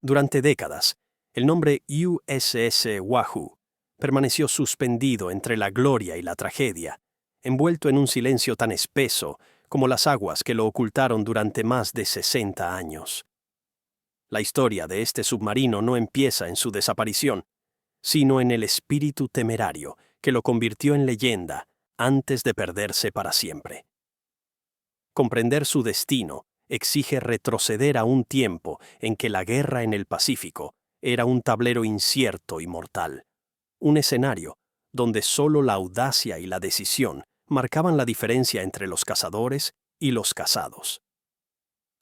Durante décadas, el nombre USS Wahoo permaneció suspendido entre la gloria y la tragedia, envuelto en un silencio tan espeso como las aguas que lo ocultaron durante más de 60 años. La historia de este submarino no empieza en su desaparición, sino en el espíritu temerario que lo convirtió en leyenda antes de perderse para siempre. Comprender su destino exige retroceder a un tiempo en que la guerra en el Pacífico era un tablero incierto y mortal, un escenario donde solo la audacia y la decisión marcaban la diferencia entre los cazadores y los cazados.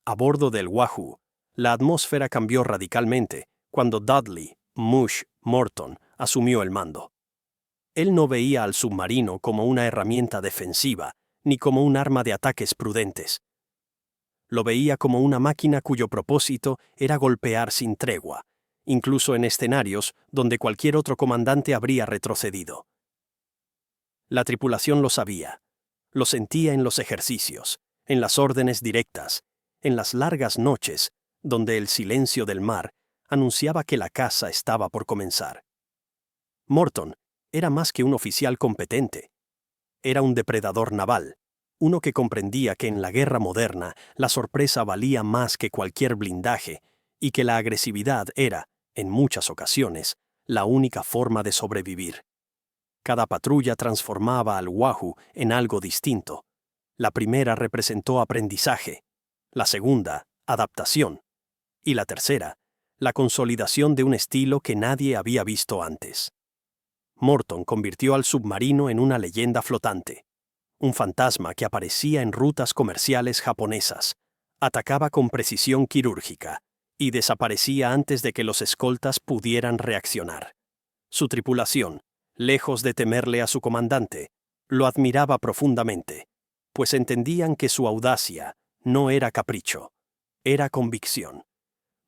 A bordo del Wahoo, la atmósfera cambió radicalmente cuando Dudley "Mush" Morton asumió el mando. Él no veía al submarino como una herramienta defensiva ni como un arma de ataques prudentes. Lo veía como una máquina cuyo propósito era golpear sin tregua, incluso en escenarios donde cualquier otro comandante habría retrocedido. La tripulación lo sabía, lo sentía en los ejercicios, en las órdenes directas, en las largas noches, donde el silencio del mar anunciaba que la caza estaba por comenzar. Morton era más que un oficial competente. Era un depredador naval, uno que comprendía que en la guerra moderna la sorpresa valía más que cualquier blindaje y que la agresividad era, en muchas ocasiones, la única forma de sobrevivir. Cada patrulla transformaba al Wahoo en algo distinto. La primera representó aprendizaje, la segunda, adaptación, y la tercera, la consolidación de un estilo que nadie había visto antes. Morton convirtió al submarino en una leyenda flotante, un fantasma que aparecía en rutas comerciales japonesas, atacaba con precisión quirúrgica y desaparecía antes de que los escoltas pudieran reaccionar. Su tripulación, lejos de temerle a su comandante, lo admiraba profundamente, pues entendían que su audacia no era capricho, era convicción.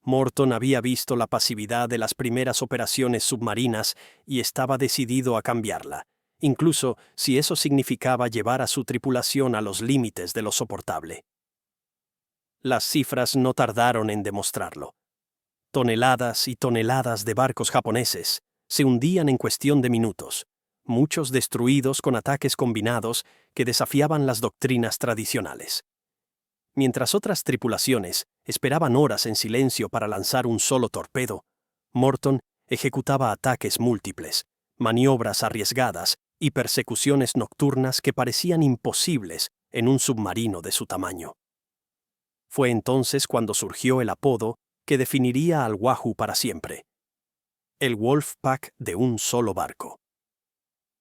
Morton había visto la pasividad de las primeras operaciones submarinas y estaba decidido a cambiarla, incluso si eso significaba llevar a su tripulación a los límites de lo soportable. Las cifras no tardaron en demostrarlo. Toneladas y toneladas de barcos japoneses se hundían en cuestión de minutos, muchos destruidos con ataques combinados que desafiaban las doctrinas tradicionales. Mientras otras tripulaciones esperaban horas en silencio para lanzar un solo torpedo, Morton ejecutaba ataques múltiples, maniobras arriesgadas y persecuciones nocturnas que parecían imposibles en un submarino de su tamaño. Fue entonces cuando surgió el apodo que definiría al Wahoo para siempre: el Wolfpack de un solo barco.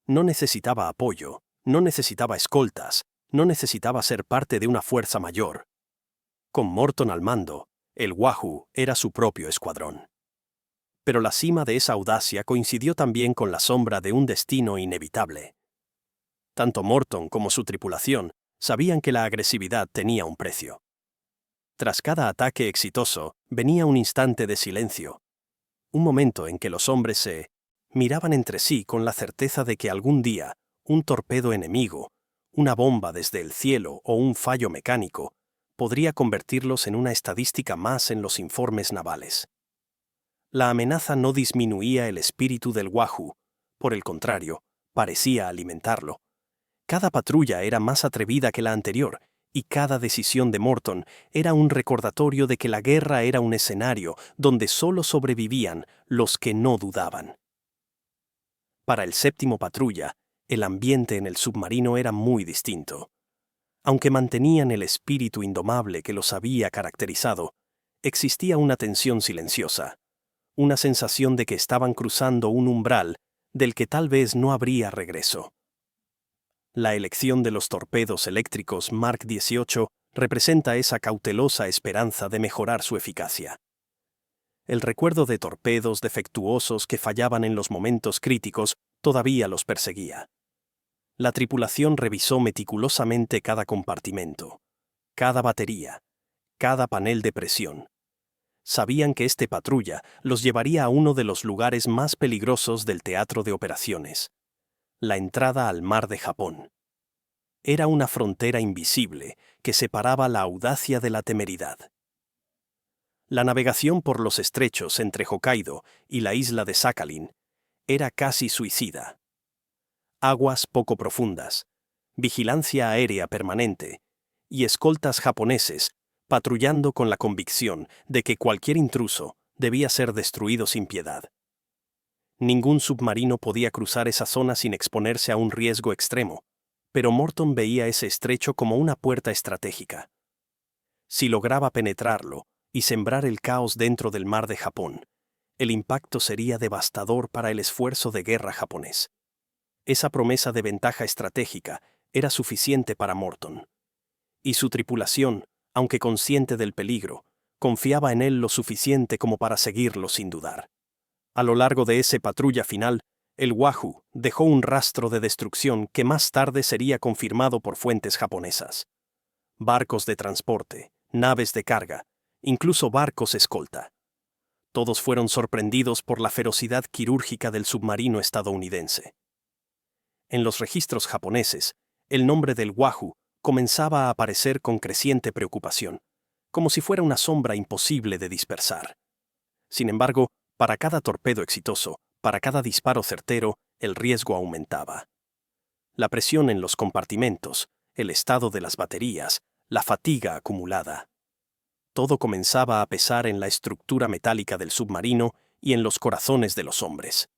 No necesitaba apoyo, no necesitaba escoltas, no necesitaba ser parte de una fuerza mayor. Con Morton al mando, el Wahoo era su propio escuadrón. Pero la cima de esa audacia coincidió también con la sombra de un destino inevitable. Tanto Morton como su tripulación sabían que la agresividad tenía un precio. Tras cada ataque exitoso, venía un instante de silencio, un momento en que los hombres se miraban entre sí con la certeza de que algún día un torpedo enemigo, una bomba desde el cielo o un fallo mecánico podría convertirlos en una estadística más en los informes navales. La amenaza no disminuía el espíritu del Wahoo, por el contrario, parecía alimentarlo. Cada patrulla era más atrevida que la anterior, y cada decisión de Morton era un recordatorio de que la guerra era un escenario donde solo sobrevivían los que no dudaban. Para el séptimo patrulla, el ambiente en el submarino era muy distinto. Aunque mantenían el espíritu indomable que los había caracterizado, existía una tensión silenciosa, una sensación de que estaban cruzando un umbral del que tal vez no habría regreso. La elección de los torpedos eléctricos Mark 18 representa esa cautelosa esperanza de mejorar su eficacia. El recuerdo de torpedos defectuosos que fallaban en los momentos críticos todavía los perseguía. La tripulación revisó meticulosamente cada compartimento, cada batería, cada panel de presión. Sabían que este patrulla los llevaría a uno de los lugares más peligrosos del teatro de operaciones: la entrada al mar de Japón. Era una frontera invisible que separaba la audacia de la temeridad. La navegación por los estrechos entre Hokkaido y la isla de Sakhalin era casi suicida. Aguas poco profundas, vigilancia aérea permanente y escoltas japoneses patrullando con la convicción de que cualquier intruso debía ser destruido sin piedad. Ningún submarino podía cruzar esa zona sin exponerse a un riesgo extremo, pero Morton veía ese estrecho como una puerta estratégica. Si lograba penetrarlo y sembrar el caos dentro del mar de Japón, el impacto sería devastador para el esfuerzo de guerra japonés. Esa promesa de ventaja estratégica era suficiente para Morton. Y su tripulación, aunque consciente del peligro, confiaba en él lo suficiente como para seguirlo sin dudar. A lo largo de esa patrulla final, el Wahoo dejó un rastro de destrucción que más tarde sería confirmado por fuentes japonesas. Barcos de transporte, naves de carga, incluso barcos escolta. Todos fueron sorprendidos por la ferocidad quirúrgica del submarino estadounidense. En los registros japoneses, el nombre del Wahoo comenzaba a aparecer con creciente preocupación, como si fuera una sombra imposible de dispersar. Sin embargo, para cada torpedo exitoso, para cada disparo certero, el riesgo aumentaba. La presión en los compartimentos, el estado de las baterías, la fatiga acumulada. Todo comenzaba a pesar en la estructura metálica del submarino y en los corazones de los hombres.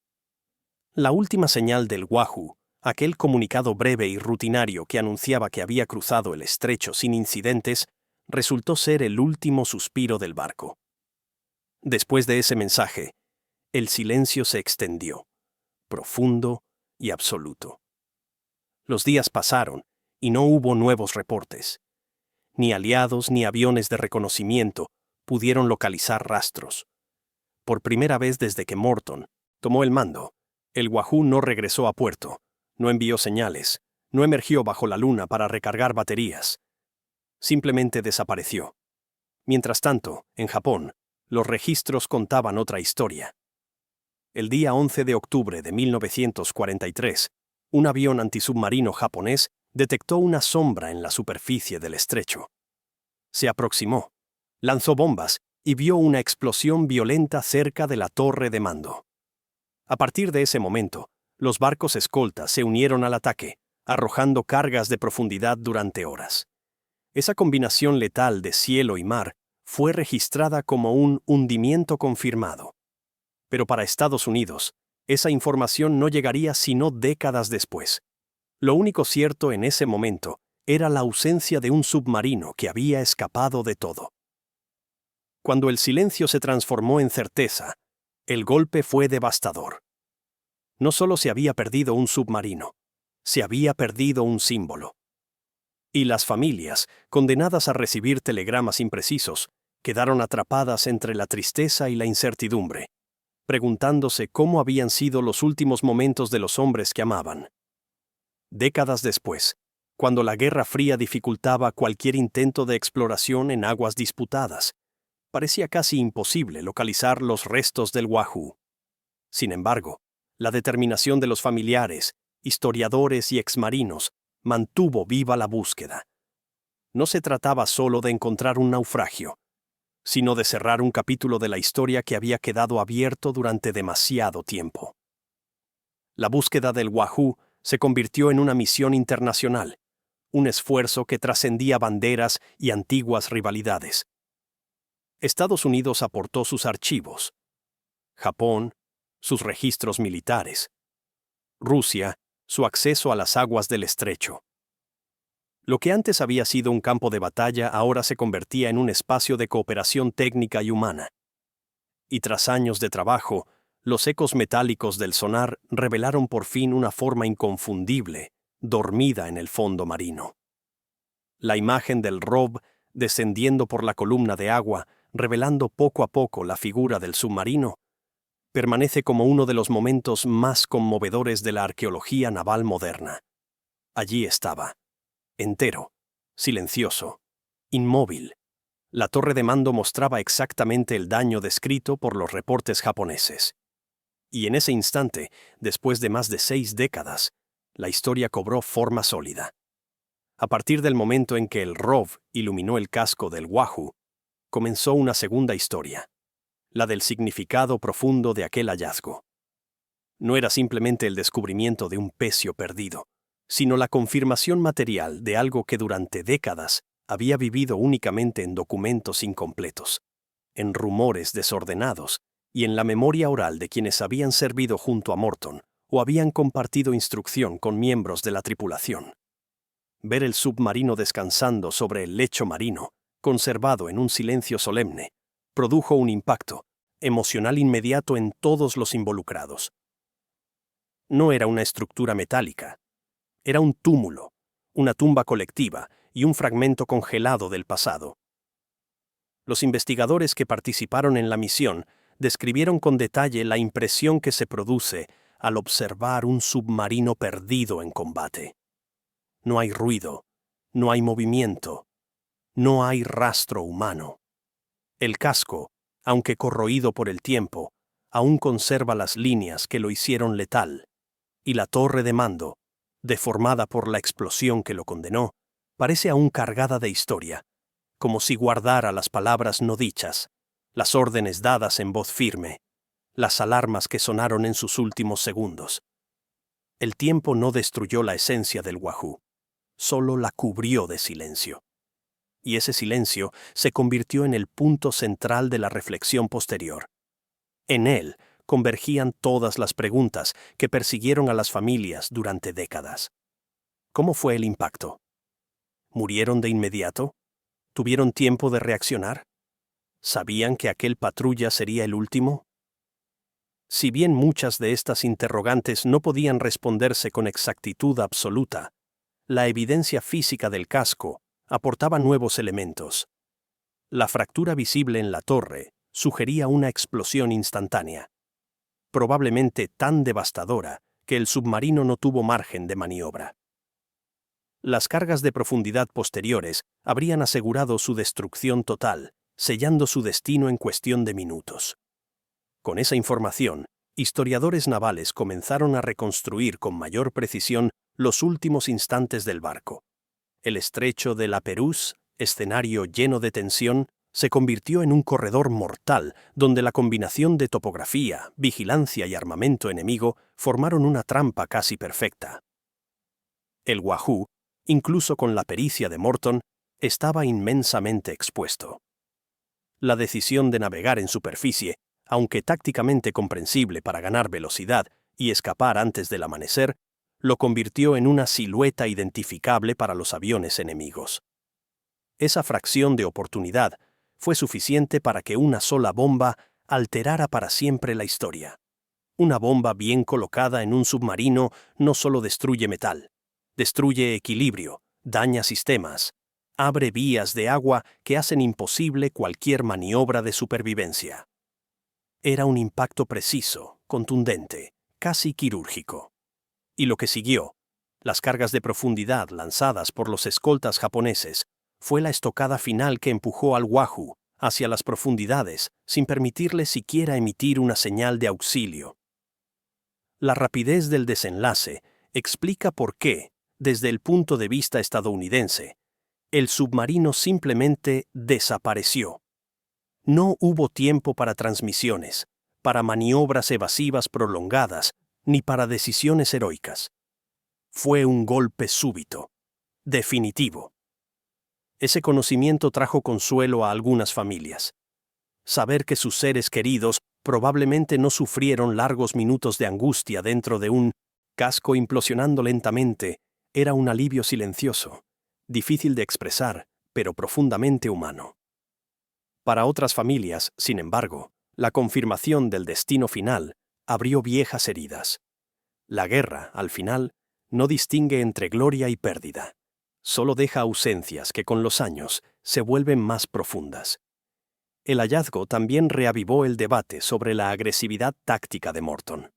La última señal del Wahoo, aquel comunicado breve y rutinario que anunciaba que había cruzado el estrecho sin incidentes, resultó ser el último suspiro del barco. Después de ese mensaje, el silencio se extendió, profundo y absoluto. Los días pasaron y no hubo nuevos reportes. Ni aliados ni aviones de reconocimiento pudieron localizar rastros. Por primera vez desde que Morton tomó el mando, el Wahoo no regresó a puerto, no envió señales, no emergió bajo la luna para recargar baterías. Simplemente desapareció. Mientras tanto, en Japón, los registros contaban otra historia. El día 11 de octubre de 1943, un avión antisubmarino japonés detectó una sombra en la superficie del estrecho. Se aproximó, lanzó bombas y vio una explosión violenta cerca de la torre de mando. A partir de ese momento, los barcos escoltas se unieron al ataque, arrojando cargas de profundidad durante horas. Esa combinación letal de cielo y mar fue registrada como un hundimiento confirmado. Pero para Estados Unidos, esa información no llegaría sino décadas después. Lo único cierto en ese momento era la ausencia de un submarino que había escapado de todo. Cuando el silencio se transformó en certeza, el golpe fue devastador. No solo se había perdido un submarino, se había perdido un símbolo. Y las familias, condenadas a recibir telegramas imprecisos, quedaron atrapadas entre la tristeza y la incertidumbre, preguntándose cómo habían sido los últimos momentos de los hombres que amaban. Décadas después, cuando la Guerra Fría dificultaba cualquier intento de exploración en aguas disputadas, parecía casi imposible localizar los restos del Wahoo. Sin embargo, la determinación de los familiares, historiadores y exmarinos mantuvo viva la búsqueda. No se trataba solo de encontrar un naufragio, sino de cerrar un capítulo de la historia que había quedado abierto durante demasiado tiempo. La búsqueda del Wahoo se convirtió en una misión internacional, un esfuerzo que trascendía banderas y antiguas rivalidades. Estados Unidos aportó sus archivos, Japón, sus registros militares, Rusia, su acceso a las aguas del estrecho. Lo que antes había sido un campo de batalla ahora se convertía en un espacio de cooperación técnica y humana. Y tras años de trabajo, los ecos metálicos del sonar revelaron por fin una forma inconfundible, dormida en el fondo marino. La imagen del ROV descendiendo por la columna de agua, revelando poco a poco la figura del submarino, permanece como uno de los momentos más conmovedores de la arqueología naval moderna. Allí estaba, entero, silencioso, inmóvil. La torre de mando mostraba exactamente el daño descrito por los reportes japoneses. Y en ese instante, después de más de 6 décadas, la historia cobró forma sólida. A partir del momento en que el ROV iluminó el casco del Wahoo, comenzó una segunda historia, la del significado profundo de aquel hallazgo. No era simplemente el descubrimiento de un pecio perdido, sino la confirmación material de algo que durante décadas había vivido únicamente en documentos incompletos, en rumores desordenados y en la memoria oral de quienes habían servido junto a Morton o habían compartido instrucción con miembros de la tripulación. Ver el submarino descansando sobre el lecho marino, conservado en un silencio solemne, produjo un impacto emocional inmediato en todos los involucrados. No era una estructura metálica, era un túmulo, una tumba colectiva y un fragmento congelado del pasado. Los investigadores que participaron en la misión describieron con detalle la impresión que se produce al observar un submarino perdido en combate. No hay ruido, no hay movimiento, no hay rastro humano. El casco, aunque corroído por el tiempo, aún conserva las líneas que lo hicieron letal, y la torre de mando, deformada por la explosión que lo condenó, parece aún cargada de historia, como si guardara las palabras no dichas, las órdenes dadas en voz firme, las alarmas que sonaron en sus últimos segundos. El tiempo no destruyó la esencia del Wahoo, solo la cubrió de silencio. Y ese silencio se convirtió en el punto central de la reflexión posterior. En él convergían todas las preguntas que persiguieron a las familias durante décadas. ¿Cómo fue el impacto? ¿Murieron de inmediato? ¿Tuvieron tiempo de reaccionar? ¿Sabían que aquel patrulla sería el último? Si bien muchas de estas interrogantes no podían responderse con exactitud absoluta, la evidencia física del casco aportaba nuevos elementos. La fractura visible en la torre sugería una explosión instantánea, probablemente tan devastadora que el submarino no tuvo margen de maniobra. Las cargas de profundidad posteriores habrían asegurado su destrucción total, sellando su destino en cuestión de minutos. Con esa información, historiadores navales comenzaron a reconstruir con mayor precisión los últimos instantes del barco. El estrecho de La Pérouse, escenario lleno de tensión, se convirtió en un corredor mortal donde la combinación de topografía, vigilancia y armamento enemigo formaron una trampa casi perfecta. El Wahoo, incluso con la pericia de Morton, estaba inmensamente expuesto. La decisión de navegar en superficie, aunque tácticamente comprensible para ganar velocidad y escapar antes del amanecer, lo convirtió en una silueta identificable para los aviones enemigos. Esa fracción de oportunidad fue suficiente para que una sola bomba alterara para siempre la historia. Una bomba bien colocada en un submarino no solo destruye metal, destruye equilibrio, daña sistemas, abre vías de agua que hacen imposible cualquier maniobra de supervivencia. Era un impacto preciso, contundente, casi quirúrgico. Y lo que siguió, las cargas de profundidad lanzadas por los escoltas japoneses, fue la estocada final que empujó al Wahoo hacia las profundidades sin permitirle siquiera emitir una señal de auxilio. La rapidez del desenlace explica por qué, desde el punto de vista estadounidense, el submarino simplemente desapareció. No hubo tiempo para transmisiones, para maniobras evasivas prolongadas, ni para decisiones heroicas. Fue un golpe súbito, definitivo. Ese conocimiento trajo consuelo a algunas familias. Saber que sus seres queridos probablemente no sufrieron largos minutos de angustia dentro de un casco implosionando lentamente era un alivio silencioso, difícil de expresar, pero profundamente humano. Para otras familias, sin embargo, la confirmación del destino final abrió viejas heridas. La guerra, al final, no distingue entre gloria y pérdida. Solo deja ausencias que con los años se vuelven más profundas. El hallazgo también reavivó el debate sobre la agresividad táctica de Morton.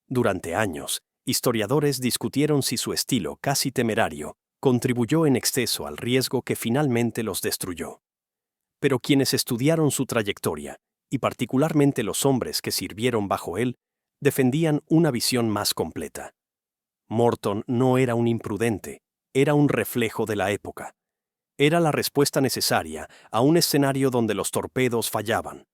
Durante años, historiadores discutieron si su estilo casi temerario contribuyó en exceso al riesgo que finalmente los destruyó. Pero quienes estudiaron su trayectoria, y particularmente los hombres que sirvieron bajo él, defendían una visión más completa. Morton no era un imprudente, era un reflejo de la época. Era la respuesta necesaria a un escenario donde los torpedos fallaban,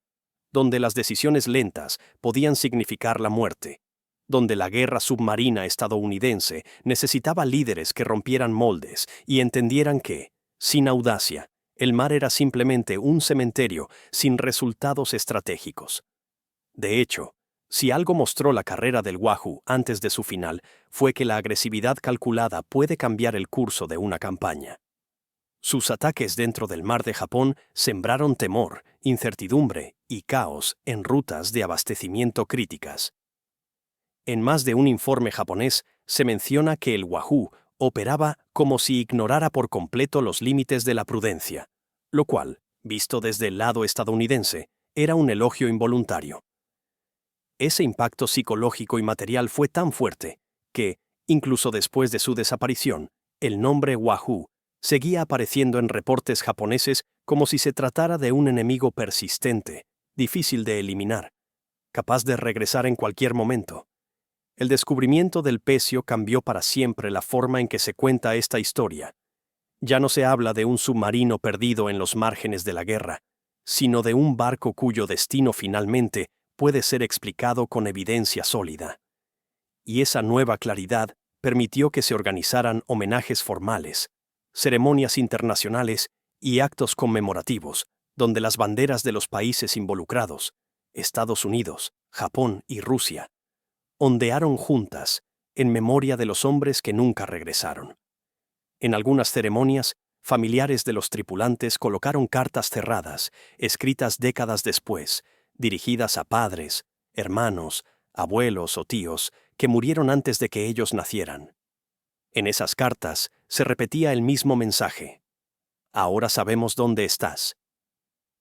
donde las decisiones lentas podían significar la muerte, donde la guerra submarina estadounidense necesitaba líderes que rompieran moldes y entendieran que, sin audacia, el mar era simplemente un cementerio sin resultados estratégicos. De hecho, si algo mostró la carrera del Wahoo antes de su final, fue que la agresividad calculada puede cambiar el curso de una campaña. Sus ataques dentro del mar de Japón sembraron temor, incertidumbre y caos en rutas de abastecimiento críticas. En más de un informe japonés se menciona que el Wahoo operaba como si ignorara por completo los límites de la prudencia, lo cual, visto desde el lado estadounidense, era un elogio involuntario. Ese impacto psicológico y material fue tan fuerte que, incluso después de su desaparición, el nombre Wahoo seguía apareciendo en reportes japoneses como si se tratara de un enemigo persistente, difícil de eliminar, capaz de regresar en cualquier momento. El descubrimiento del pecio cambió para siempre la forma en que se cuenta esta historia. Ya no se habla de un submarino perdido en los márgenes de la guerra, sino de un barco cuyo destino finalmente puede ser explicado con evidencia sólida. Y esa nueva claridad permitió que se organizaran homenajes formales, ceremonias internacionales y actos conmemorativos, donde las banderas de los países involucrados, Estados Unidos, Japón y Rusia, ondearon juntas en memoria de los hombres que nunca regresaron. En algunas ceremonias, familiares de los tripulantes colocaron cartas cerradas, escritas décadas después, dirigidas a padres, hermanos, abuelos o tíos que murieron antes de que ellos nacieran. En esas cartas se repetía el mismo mensaje: ahora sabemos dónde estás.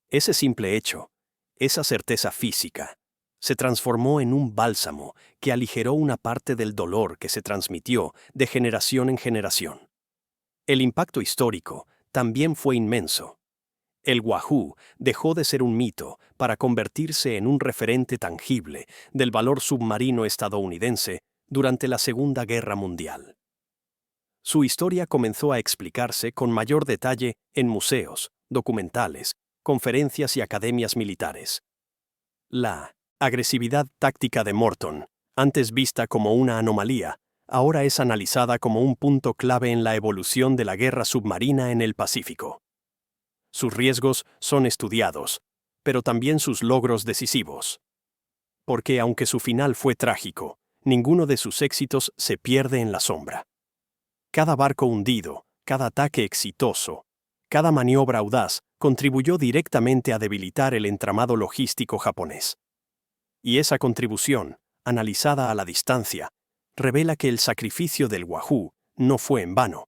Ese simple hecho, esa certeza física, se transformó en un bálsamo que aligeró una parte del dolor que se transmitió de generación en generación. El impacto histórico también fue inmenso. El Wahoo dejó de ser un mito para convertirse en un referente tangible del valor submarino estadounidense durante la Segunda Guerra Mundial. Su historia comenzó a explicarse con mayor detalle en museos, documentales, conferencias y academias militares. La agresividad táctica de Morton, antes vista como una anomalía, ahora es analizada como un punto clave en la evolución de la guerra submarina en el Pacífico. Sus riesgos son estudiados, pero también sus logros decisivos. Porque aunque su final fue trágico, ninguno de sus éxitos se pierde en la sombra. Cada barco hundido, cada ataque exitoso, cada maniobra audaz contribuyó directamente a debilitar el entramado logístico japonés. Y esa contribución, analizada a la distancia, revela que el sacrificio del Wahoo no fue en vano,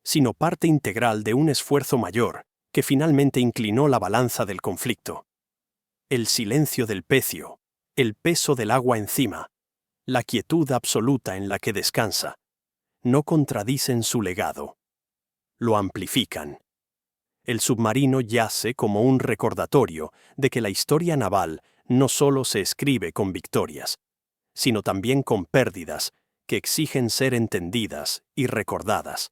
sino parte integral de un esfuerzo mayor que finalmente inclinó la balanza del conflicto. El silencio del pecio, el peso del agua encima, la quietud absoluta en la que descansa, no contradicen su legado. Lo amplifican. El submarino yace como un recordatorio de que la historia naval no solo se escribe con victorias, sino también con pérdidas que exigen ser entendidas y recordadas.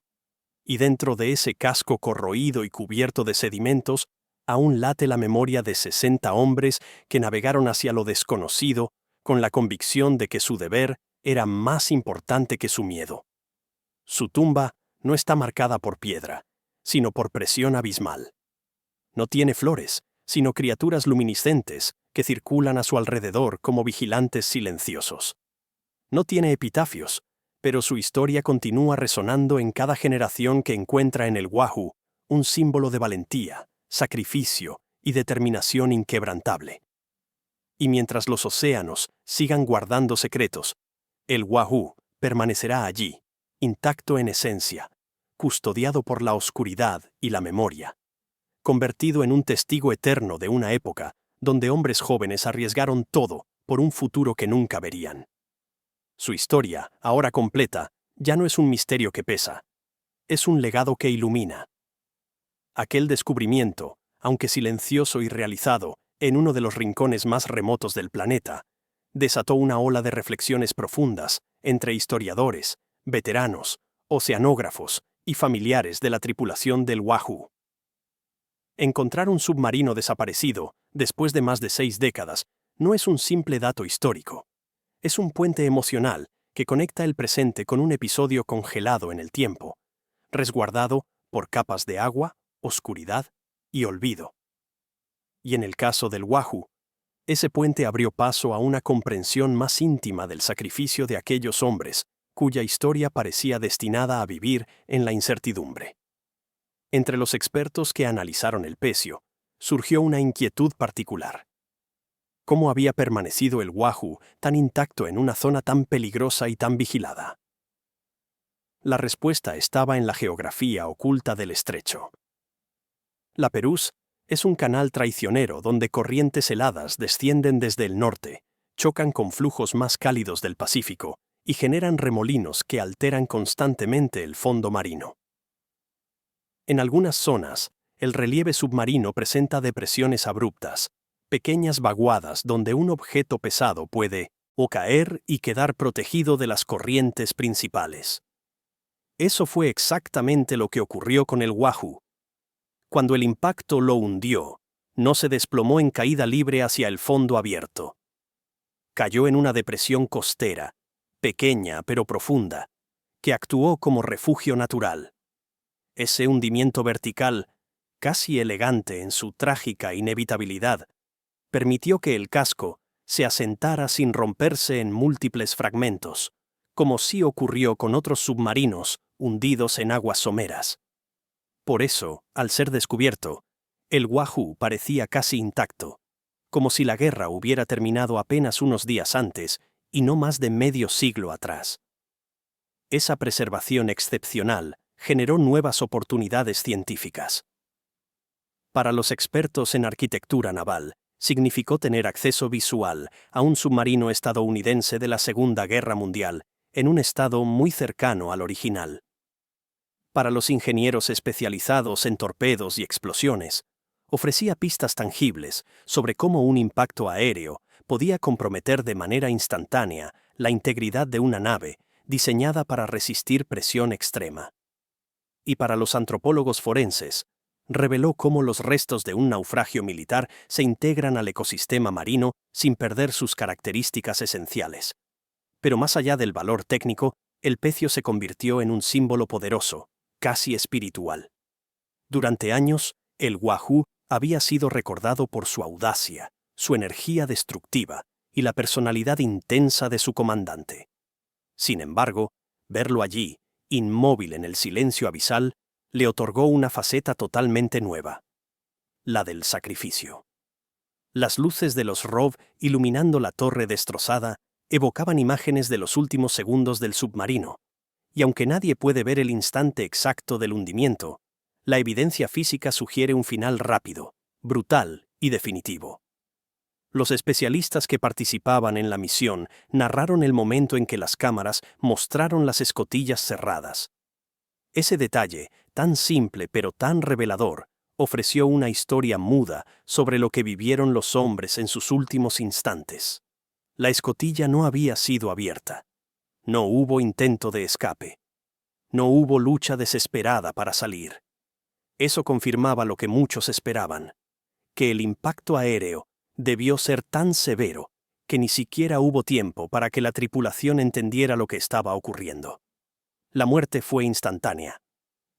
Y dentro de ese casco corroído y cubierto de sedimentos, aún late la memoria de 60 hombres que navegaron hacia lo desconocido con la convicción de que su deber era más importante que su miedo. Su tumba no está marcada por piedra, sino por presión abismal. No tiene flores, sino criaturas luminiscentes que circulan a su alrededor como vigilantes silenciosos. No tiene epitafios, pero su historia continúa resonando en cada generación que encuentra en el Wahoo un símbolo de valentía, sacrificio y determinación inquebrantable. Y mientras los océanos sigan guardando secretos, el Wahoo permanecerá allí, intacto en esencia, custodiado por la oscuridad y la memoria, convertido en un testigo eterno de una época donde hombres jóvenes arriesgaron todo por un futuro que nunca verían. Su historia, ahora completa, ya no es un misterio que pesa, es un legado que ilumina. Aquel descubrimiento, aunque silencioso y realizado en uno de los rincones más remotos del planeta, desató una ola de reflexiones profundas entre historiadores, veteranos, oceanógrafos y familiares de la tripulación del Wahoo. Encontrar un submarino desaparecido, después de más de 6 décadas, no es un simple dato histórico. Es un puente emocional que conecta el presente con un episodio congelado en el tiempo, resguardado por capas de agua, oscuridad y olvido. Y en el caso del Wahoo, ese puente abrió paso a una comprensión más íntima del sacrificio de aquellos hombres, cuya historia parecía destinada a vivir en la incertidumbre. Entre los expertos que analizaron el pecio, surgió una inquietud particular. ¿Cómo había permanecido el Wahoo tan intacto en una zona tan peligrosa y tan vigilada? La respuesta estaba en la geografía oculta del estrecho. La Pérouse es un canal traicionero donde corrientes heladas descienden desde el norte, chocan con flujos más cálidos del Pacífico y generan remolinos que alteran constantemente el fondo marino. En algunas zonas, el relieve submarino presenta depresiones abruptas, pequeñas vaguadas donde un objeto pesado puede o caer y quedar protegido de las corrientes principales. Eso fue exactamente lo que ocurrió con el Wahoo. Cuando el impacto lo hundió, no se desplomó en caída libre hacia el fondo abierto. Cayó en una depresión costera, pequeña pero profunda, que actuó como refugio natural. Ese hundimiento vertical, casi elegante en su trágica inevitabilidad, permitió que el casco se asentara sin romperse en múltiples fragmentos, como sí ocurrió con otros submarinos hundidos en aguas someras. Por eso, al ser descubierto, el Wahoo parecía casi intacto, como si la guerra hubiera terminado apenas unos días antes y no más de medio siglo atrás. Esa preservación excepcional generó nuevas oportunidades científicas. Para los expertos en arquitectura naval, significó tener acceso visual a un submarino estadounidense de la Segunda Guerra Mundial, en un estado muy cercano al original. Para los ingenieros especializados en torpedos y explosiones, ofrecía pistas tangibles sobre cómo un impacto aéreo podía comprometer de manera instantánea la integridad de una nave diseñada para resistir presión extrema. Y para los antropólogos forenses, reveló cómo los restos de un naufragio militar se integran al ecosistema marino sin perder sus características esenciales. Pero más allá del valor técnico, el pecio se convirtió en un símbolo poderoso, casi espiritual. Durante años, el Wahoo había sido recordado por su audacia, su energía destructiva y la personalidad intensa de su comandante. Sin embargo, verlo allí, inmóvil en el silencio abisal, le otorgó una faceta totalmente nueva: la del sacrificio. Las luces de los ROV iluminando la torre destrozada evocaban imágenes de los últimos segundos del submarino, y aunque nadie puede ver el instante exacto del hundimiento, la evidencia física sugiere un final rápido, brutal y definitivo. Los especialistas que participaban en la misión narraron el momento en que las cámaras mostraron las escotillas cerradas. Ese detalle, tan simple pero tan revelador, ofreció una historia muda sobre lo que vivieron los hombres en sus últimos instantes. La escotilla no había sido abierta. No hubo intento de escape. No hubo lucha desesperada para salir. Eso confirmaba lo que muchos esperaban: que el impacto aéreo debió ser tan severo que ni siquiera hubo tiempo para que la tripulación entendiera lo que estaba ocurriendo. La muerte fue instantánea.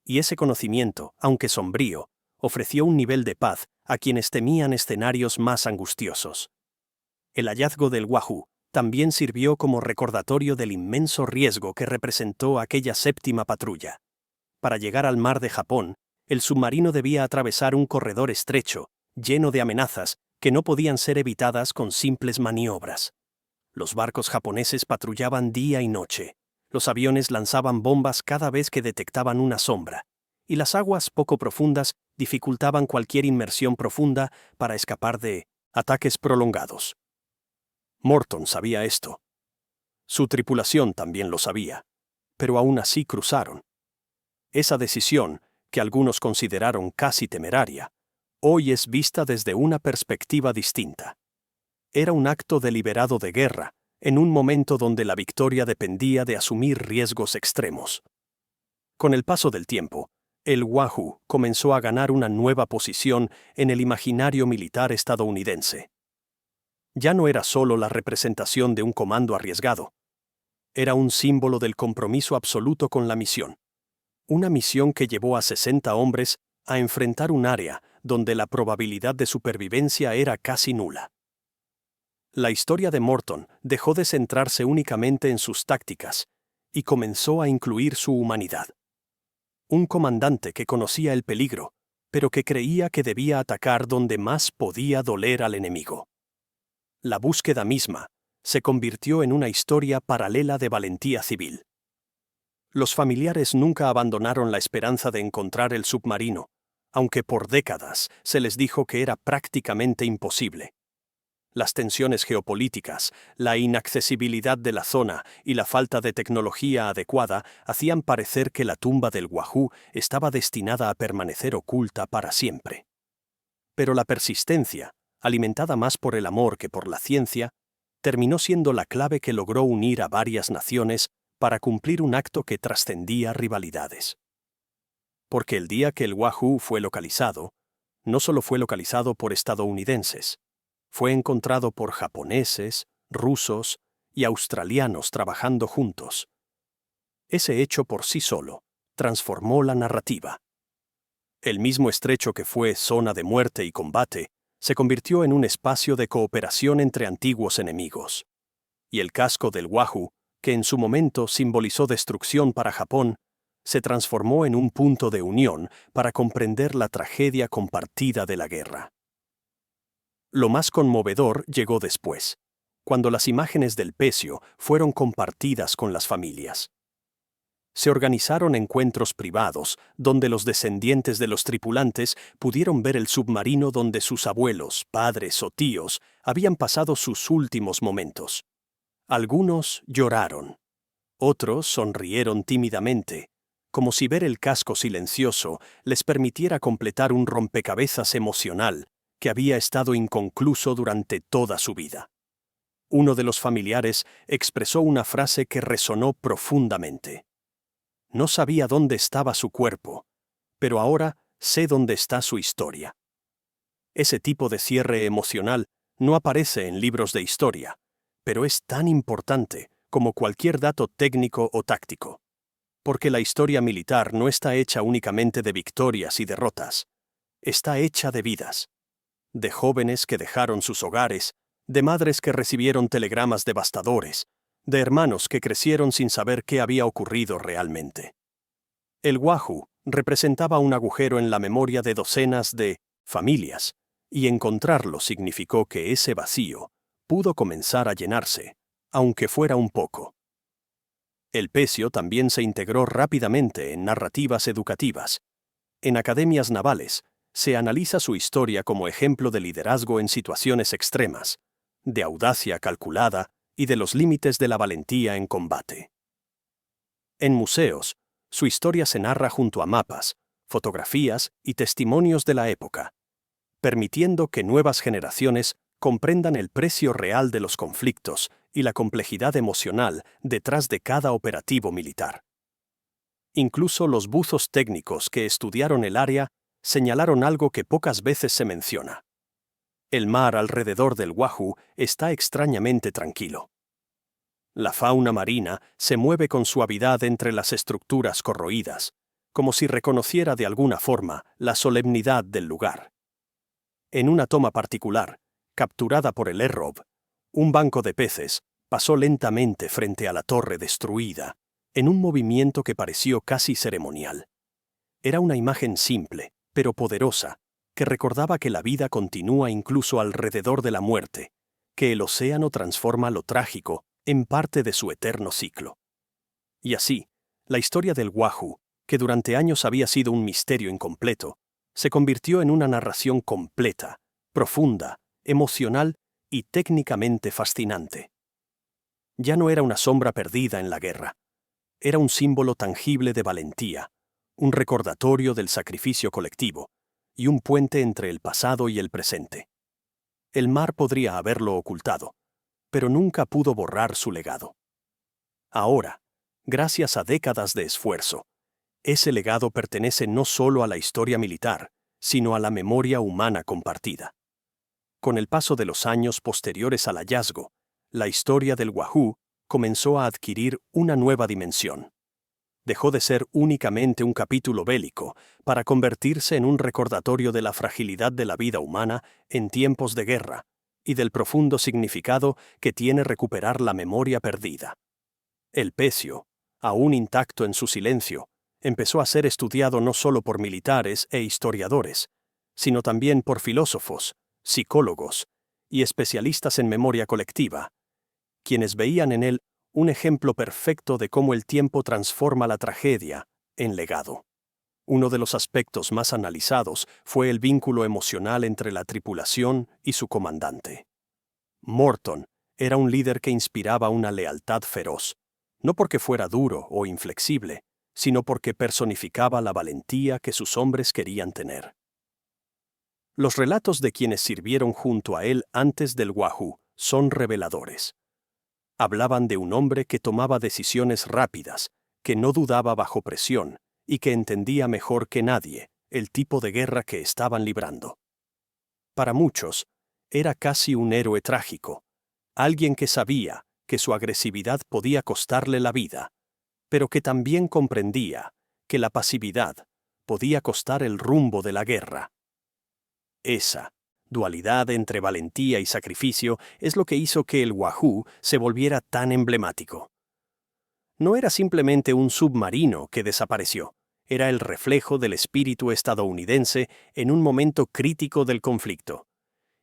Y ese conocimiento, aunque sombrío, ofreció un nivel de paz a quienes temían escenarios más angustiosos. El hallazgo del Wahoo también sirvió como recordatorio del inmenso riesgo que representó aquella séptima patrulla. Para llegar al mar de Japón, el submarino debía atravesar un corredor estrecho, lleno de amenazas que no podían ser evitadas con simples maniobras. Los barcos japoneses patrullaban día y noche. Los aviones lanzaban bombas cada vez que detectaban una sombra, y las aguas poco profundas dificultaban cualquier inmersión profunda para escapar de ataques prolongados. Morton sabía esto. Su tripulación también lo sabía, pero aún así cruzaron. Esa decisión, que algunos consideraron casi temeraria, hoy es vista desde una perspectiva distinta. Era un acto deliberado de guerra, en un momento donde la victoria dependía de asumir riesgos extremos. Con el paso del tiempo, El Wahoo comenzó a ganar una nueva posición en el imaginario militar estadounidense. Ya no era solo la representación de un comando arriesgado. Era un símbolo del compromiso absoluto con la misión. Una misión que llevó a 60 hombres a enfrentar un área donde la probabilidad de supervivencia era casi nula. La historia de Morton dejó de centrarse únicamente en sus tácticas y comenzó a incluir su humanidad. Un comandante que conocía el peligro, pero que creía que debía atacar donde más podía doler al enemigo. La búsqueda misma se convirtió en una historia paralela de valentía civil. Los familiares nunca abandonaron la esperanza de encontrar el submarino, aunque por décadas se les dijo que era prácticamente imposible. Las tensiones geopolíticas, la inaccesibilidad de la zona y la falta de tecnología adecuada hacían parecer que la tumba del Wahoo estaba destinada a permanecer oculta para siempre. Pero la persistencia, alimentada más por el amor que por la ciencia, terminó siendo la clave que logró unir a varias naciones para cumplir un acto que trascendía rivalidades. Porque el día que el Wahoo fue localizado, no solo fue localizado por estadounidenses, fue encontrado por japoneses, rusos y australianos trabajando juntos. Ese hecho por sí solo transformó la narrativa. El mismo estrecho que fue zona de muerte y combate se convirtió en un espacio de cooperación entre antiguos enemigos. Y el casco del Wahoo, que en su momento simbolizó destrucción para Japón, se transformó en un punto de unión para comprender la tragedia compartida de la guerra. Lo más conmovedor llegó después, cuando las imágenes del pecio fueron compartidas con las familias. Se organizaron encuentros privados donde los descendientes de los tripulantes pudieron ver el submarino donde sus abuelos, padres o tíos habían pasado sus últimos momentos. Algunos lloraron, otros sonrieron tímidamente, como si ver el casco silencioso les permitiera completar un rompecabezas emocional que había estado inconcluso durante toda su vida. Uno de los familiares expresó una frase que resonó profundamente. No sabía dónde estaba su cuerpo, pero ahora sé dónde está su historia. Ese tipo de cierre emocional no aparece en libros de historia, pero es tan importante como cualquier dato técnico o táctico. Porque la historia militar no está hecha únicamente de victorias y derrotas, está hecha de vidas. De jóvenes que dejaron sus hogares, de madres que recibieron telegramas devastadores, de hermanos que crecieron sin saber qué había ocurrido realmente. El Wahoo representaba un agujero en la memoria de docenas de familias, y encontrarlo significó que ese vacío pudo comenzar a llenarse, aunque fuera un poco. El pecio también se integró rápidamente en narrativas educativas. En academias navales, se analiza su historia como ejemplo de liderazgo en situaciones extremas, de audacia calculada y de los límites de la valentía en combate. En museos, su historia se narra junto a mapas, fotografías y testimonios de la época, permitiendo que nuevas generaciones comprendan el precio real de los conflictos y la complejidad emocional detrás de cada operativo militar. Incluso los buzos técnicos que estudiaron el área señalaron algo que pocas veces se menciona. El mar alrededor del Wahoo está extrañamente tranquilo. La fauna marina se mueve con suavidad entre las estructuras corroídas, como si reconociera de alguna forma la solemnidad del lugar. En una toma particular, capturada por el Air-Rob, un banco de peces pasó lentamente frente a la torre destruida, en un movimiento que pareció casi ceremonial. Era una imagen simple, pero poderosa, que recordaba que la vida continúa incluso alrededor de la muerte, que el océano transforma lo trágico en parte de su eterno ciclo. Y así, la historia del Wahoo, que durante años había sido un misterio incompleto, se convirtió en una narración completa, profunda, emocional y técnicamente fascinante. Ya no era una sombra perdida en la guerra. Era un símbolo tangible de valentía, un recordatorio del sacrificio colectivo y un puente entre el pasado y el presente. El mar podría haberlo ocultado, pero nunca pudo borrar su legado. Ahora, gracias a décadas de esfuerzo, Ese legado pertenece no solo a la historia militar, sino a la memoria humana compartida. Con el paso de los años posteriores al hallazgo, la historia del Wahoo comenzó a adquirir una nueva dimensión. Dejó de ser únicamente un capítulo bélico para convertirse en un recordatorio de la fragilidad de la vida humana en tiempos de guerra y del profundo significado que tiene recuperar la memoria perdida. El pecio, aún intacto en su silencio, empezó a ser estudiado no solo por militares e historiadores, sino también por filósofos, psicólogos y especialistas en memoria colectiva, quienes veían en él un ejemplo perfecto de cómo el tiempo transforma la tragedia en legado. Uno de los aspectos más analizados fue el vínculo emocional entre la tripulación y su comandante. Morton era un líder que inspiraba una lealtad feroz, no porque fuera duro o inflexible, sino porque personificaba la valentía que sus hombres querían tener. Los relatos de quienes sirvieron junto a él antes del Wahoo son reveladores. Hablaban de un hombre que tomaba decisiones rápidas, que no dudaba bajo presión y que entendía mejor que nadie el tipo de guerra que estaban librando. Para muchos, era casi un héroe trágico, alguien que sabía que su agresividad podía costarle la vida, pero que también comprendía que la pasividad podía costar el rumbo de la guerra. Esa dualidad entre valentía y sacrificio es lo que hizo que el Wahoo se volviera tan emblemático. No era simplemente un submarino que desapareció, era el reflejo del espíritu estadounidense en un momento crítico del conflicto.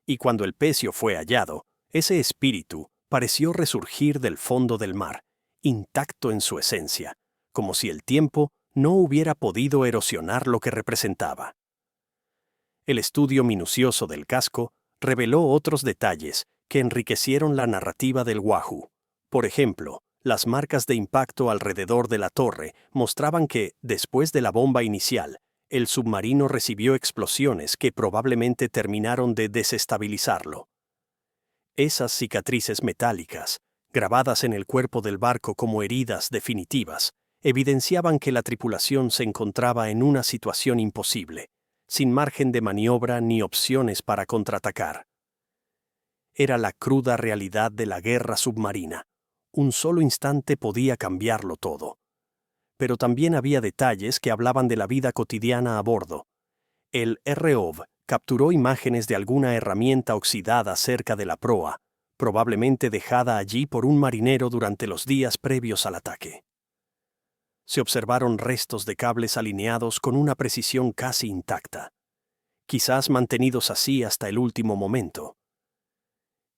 Y cuando el pecio fue hallado, ese espíritu pareció resurgir del fondo del mar, intacto en su esencia, como si el tiempo no hubiera podido erosionar lo que representaba. El estudio minucioso del casco reveló otros detalles que enriquecieron la narrativa del Wahoo. Por ejemplo, las marcas de impacto alrededor de la torre mostraban que, después de la bomba inicial, el submarino recibió explosiones que probablemente terminaron de desestabilizarlo. Esas cicatrices metálicas, grabadas en el cuerpo del barco como heridas definitivas, evidenciaban que la tripulación se encontraba en una situación imposible, sin margen de maniobra ni opciones para contraatacar. Era la cruda realidad de la guerra submarina. Un solo instante podía cambiarlo todo. Pero también había detalles que hablaban de la vida cotidiana a bordo. El ROV capturó imágenes de alguna herramienta oxidada cerca de la proa, probablemente dejada allí por un marinero durante los días previos al ataque. Se observaron restos de cables alineados con una precisión casi intacta, quizás mantenidos así hasta el último momento.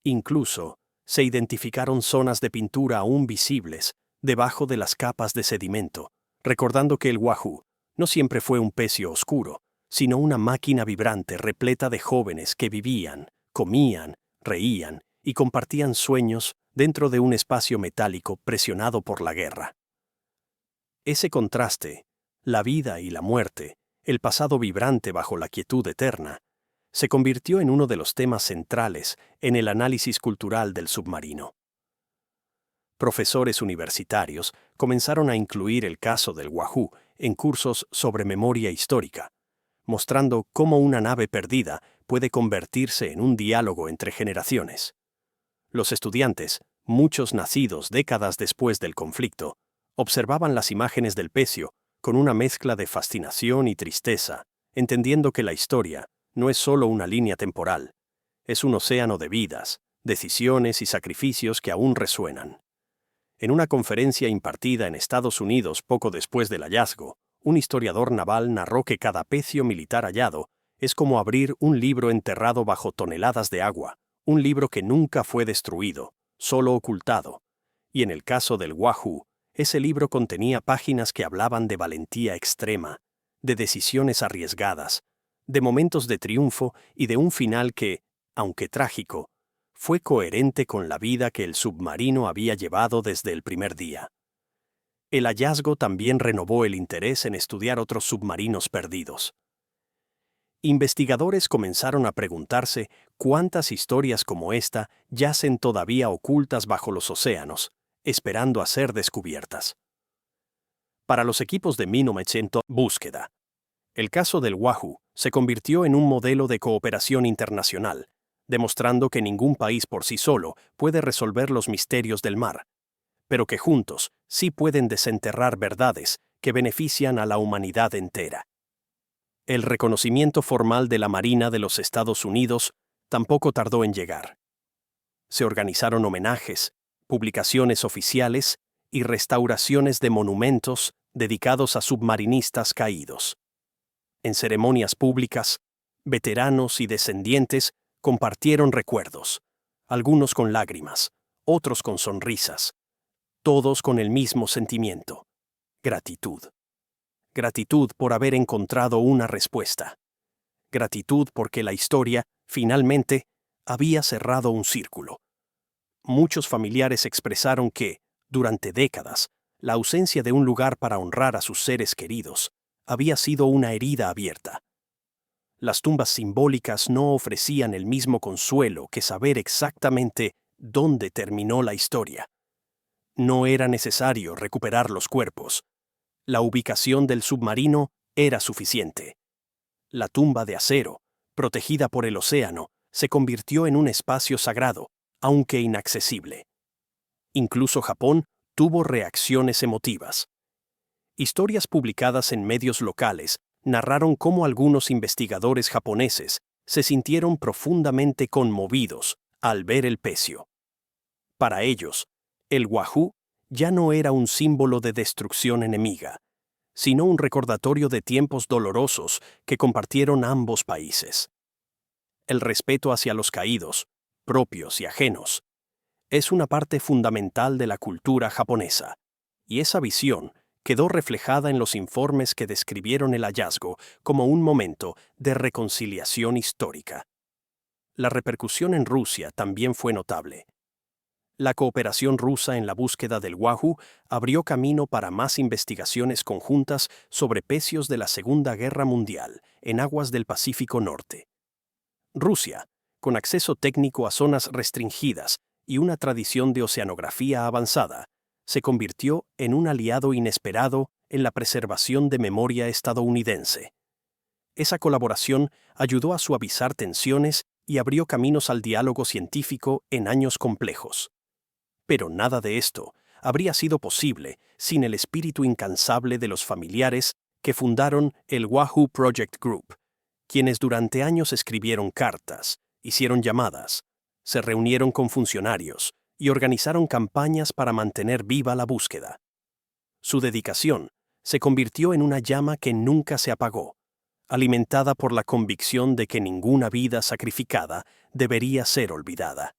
Incluso, se identificaron zonas de pintura aún visibles debajo de las capas de sedimento, recordando que el Wahoo no siempre fue un pecio oscuro, sino una máquina vibrante repleta de jóvenes que vivían, comían, reían y compartían sueños dentro de un espacio metálico presionado por la guerra. Ese contraste, la vida y la muerte, el pasado vibrante bajo la quietud eterna, se convirtió en uno de los temas centrales en el análisis cultural del submarino. Profesores universitarios comenzaron a incluir el caso del Wahoo en cursos sobre memoria histórica, mostrando cómo una nave perdida puede convertirse en un diálogo entre generaciones. Los estudiantes, muchos nacidos décadas después del conflicto, observaban las imágenes del pecio con una mezcla de fascinación y tristeza, entendiendo que la historia no es solo una línea temporal, es un océano de vidas, decisiones y sacrificios que aún resuenan. En una conferencia impartida en Estados Unidos poco después del hallazgo, un historiador naval narró que cada pecio militar hallado es como abrir un libro enterrado bajo toneladas de agua, un libro que nunca fue destruido, solo ocultado. Y en el caso del Wahoo, ese libro contenía páginas que hablaban de valentía extrema, de decisiones arriesgadas, de momentos de triunfo y de un final que, aunque trágico, fue coherente con la vida que el submarino había llevado desde el primer día. El hallazgo también renovó el interés en estudiar otros submarinos perdidos. Investigadores comenzaron a preguntarse cuántas historias como esta yacen todavía ocultas bajo los océanos, esperando a ser descubiertas. Para los equipos de 1900, búsqueda. El caso del Wahoo se convirtió en un modelo de cooperación internacional, demostrando que ningún país por sí solo puede resolver los misterios del mar, pero que juntos sí pueden desenterrar verdades que benefician a la humanidad entera. El reconocimiento formal de la Marina de los Estados Unidos tampoco tardó en llegar. Se organizaron homenajes, publicaciones oficiales y restauraciones de monumentos dedicados a submarinistas caídos. En ceremonias públicas, veteranos y descendientes compartieron recuerdos, algunos con lágrimas, otros con sonrisas, todos con el mismo sentimiento: gratitud. Gratitud por haber encontrado una respuesta. Gratitud porque la historia, finalmente, había cerrado un círculo. Muchos familiares expresaron que, durante décadas, la ausencia de un lugar para honrar a sus seres queridos había sido una herida abierta. Las tumbas simbólicas no ofrecían el mismo consuelo que saber exactamente dónde terminó la historia. No era necesario recuperar los cuerpos. La ubicación del submarino era suficiente. La tumba de acero, protegida por el océano, se convirtió en un espacio sagrado, aunque inaccesible. Incluso Japón tuvo reacciones emotivas. Historias publicadas en medios locales narraron cómo algunos investigadores japoneses se sintieron profundamente conmovidos al ver el pecio. Para ellos, el Wahoo ya no era un símbolo de destrucción enemiga, sino un recordatorio de tiempos dolorosos que compartieron ambos países. El respeto hacia los caídos, propios y ajenos, es una parte fundamental de la cultura japonesa, y esa visión quedó reflejada en los informes que describieron el hallazgo como un momento de reconciliación histórica. La repercusión en Rusia también fue notable. La cooperación rusa en la búsqueda del Wahoo abrió camino para más investigaciones conjuntas sobre pecios de la Segunda Guerra Mundial en aguas del Pacífico Norte. Rusia, con acceso técnico a zonas restringidas y una tradición de oceanografía avanzada, se convirtió en un aliado inesperado en la preservación de memoria estadounidense. Esa colaboración ayudó a suavizar tensiones y abrió caminos al diálogo científico en años complejos. Pero nada de esto habría sido posible sin el espíritu incansable de los familiares que fundaron el Wahoo Project Group, quienes durante años escribieron cartas, hicieron llamadas, se reunieron con funcionarios y organizaron campañas para mantener viva la búsqueda. Su dedicación se convirtió en una llama que nunca se apagó, alimentada por la convicción de que ninguna vida sacrificada debería ser olvidada.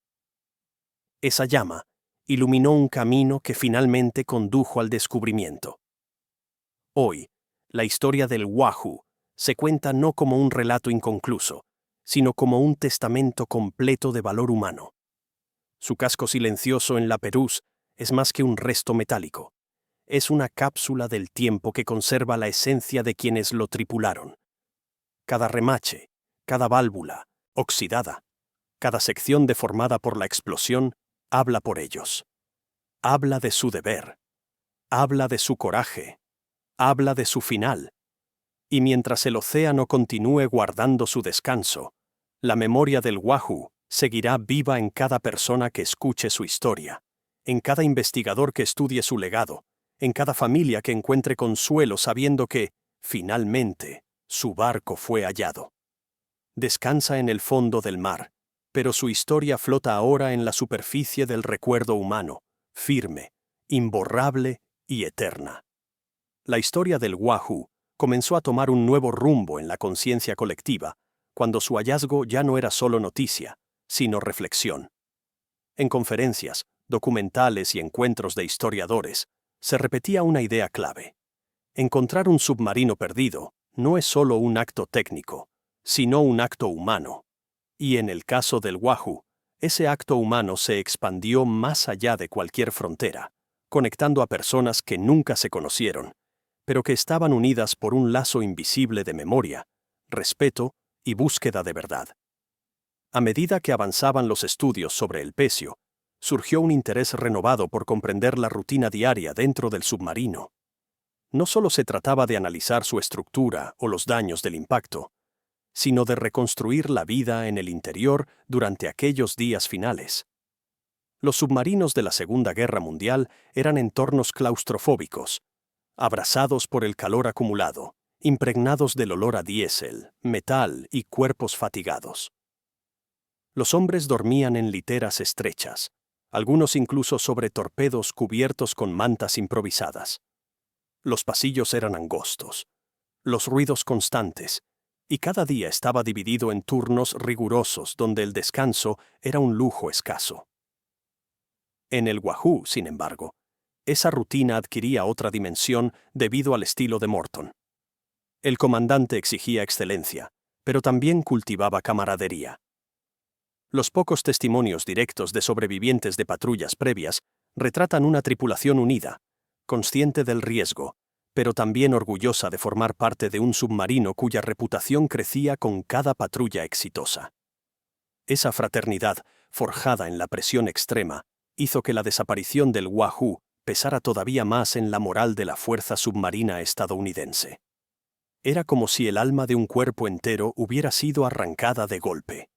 Esa llama iluminó un camino que finalmente condujo al descubrimiento. Hoy, la historia del Wahoo se cuenta no como un relato inconcluso, sino como un testamento completo de valor humano. Su casco silencioso en la Perús es más que un resto metálico. Es una cápsula del tiempo que conserva la esencia de quienes lo tripularon. Cada remache, cada válvula, oxidada, cada sección deformada por la explosión, habla por ellos. Habla de su deber. Habla de su coraje. Habla de su final. Y mientras el océano continúe guardando su descanso, la memoria del Wahoo seguirá viva en cada persona que escuche su historia, en cada investigador que estudie su legado, en cada familia que encuentre consuelo sabiendo que, finalmente, su barco fue hallado. Descansa en el fondo del mar, pero su historia flota ahora en la superficie del recuerdo humano, firme, imborrable y eterna. La historia del Wahoo comenzó a tomar un nuevo rumbo en la conciencia colectiva, cuando su hallazgo ya no era solo noticia, sino reflexión. En conferencias, documentales y encuentros de historiadores, se repetía una idea clave. Encontrar un submarino perdido no es solo un acto técnico, sino un acto humano. Y en el caso del Wahoo, ese acto humano se expandió más allá de cualquier frontera, conectando a personas que nunca se conocieron, pero que estaban unidas por un lazo invisible de memoria, respeto y búsqueda de verdad. A medida que avanzaban los estudios sobre el pecio, surgió un interés renovado por comprender la rutina diaria dentro del submarino. No solo se trataba de analizar su estructura o los daños del impacto, sino de reconstruir la vida en el interior durante aquellos días finales. Los submarinos de la Segunda Guerra Mundial eran entornos claustrofóbicos, abrasados por el calor acumulado, impregnados del olor a diésel, metal y cuerpos fatigados. Los hombres dormían en literas estrechas, algunos incluso sobre torpedos cubiertos con mantas improvisadas. Los pasillos eran angostos, los ruidos constantes, y cada día estaba dividido en turnos rigurosos donde el descanso era un lujo escaso. En el Wahoo, sin embargo, esa rutina adquiría otra dimensión debido al estilo de Morton. El comandante exigía excelencia, pero también cultivaba camaradería. Los pocos testimonios directos de sobrevivientes de patrullas previas retratan una tripulación unida, consciente del riesgo, pero también orgullosa de formar parte de un submarino cuya reputación crecía con cada patrulla exitosa. Esa fraternidad, forjada en la presión extrema, hizo que la desaparición del Wahoo pesara todavía más en la moral de la Fuerza Submarina estadounidense. Era como si el alma de un cuerpo entero hubiera sido arrancada de golpe.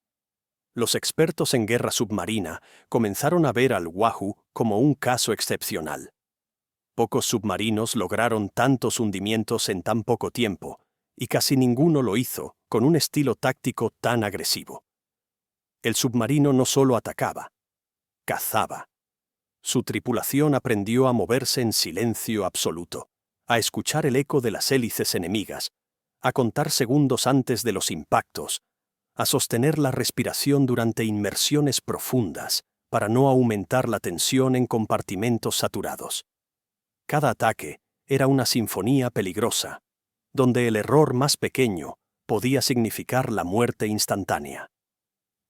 Los expertos en guerra submarina comenzaron a ver al Wahoo como un caso excepcional. Pocos submarinos lograron tantos hundimientos en tan poco tiempo, y casi ninguno lo hizo con un estilo táctico tan agresivo. El submarino no solo atacaba, cazaba. Su tripulación aprendió a moverse en silencio absoluto, a escuchar el eco de las hélices enemigas, a contar segundos antes de los impactos, a sostener la respiración durante inmersiones profundas para no aumentar la tensión en compartimentos saturados. Cada ataque era una sinfonía peligrosa, donde el error más pequeño podía significar la muerte instantánea.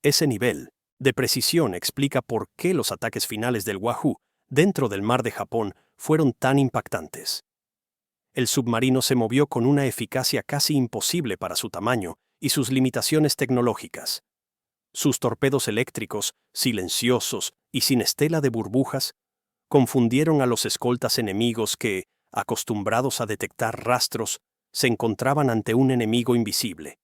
Ese nivel de precisión explica por qué los ataques finales del Wahoo dentro del mar de Japón fueron tan impactantes. El submarino se movió con una eficacia casi imposible para su tamaño y sus limitaciones tecnológicas. Sus torpedos eléctricos, silenciosos y sin estela de burbujas, confundieron a los escoltas enemigos que, acostumbrados a detectar rastros, se encontraban ante un enemigo invisible.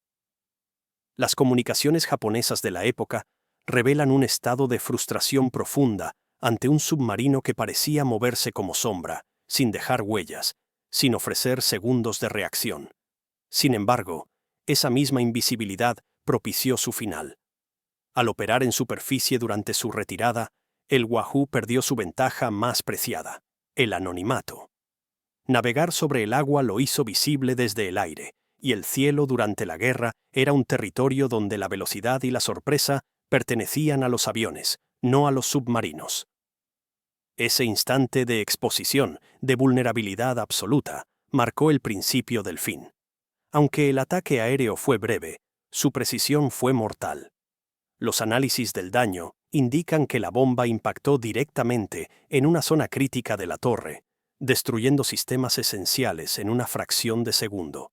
Las comunicaciones japonesas de la época revelan un estado de frustración profunda ante un submarino que parecía moverse como sombra, sin dejar huellas, sin ofrecer segundos de reacción. Sin embargo, esa misma invisibilidad propició su final. Al operar en superficie durante su retirada, el Wahoo perdió su ventaja más preciada, el anonimato. Navegar sobre el agua lo hizo visible desde el aire, y el cielo durante la guerra era un territorio donde la velocidad y la sorpresa pertenecían a los aviones, no a los submarinos. Ese instante de exposición, de vulnerabilidad absoluta, marcó el principio del fin. Aunque el ataque aéreo fue breve, su precisión fue mortal. Los análisis del daño indican que la bomba impactó directamente en una zona crítica de la torre, destruyendo sistemas esenciales en una fracción de segundo.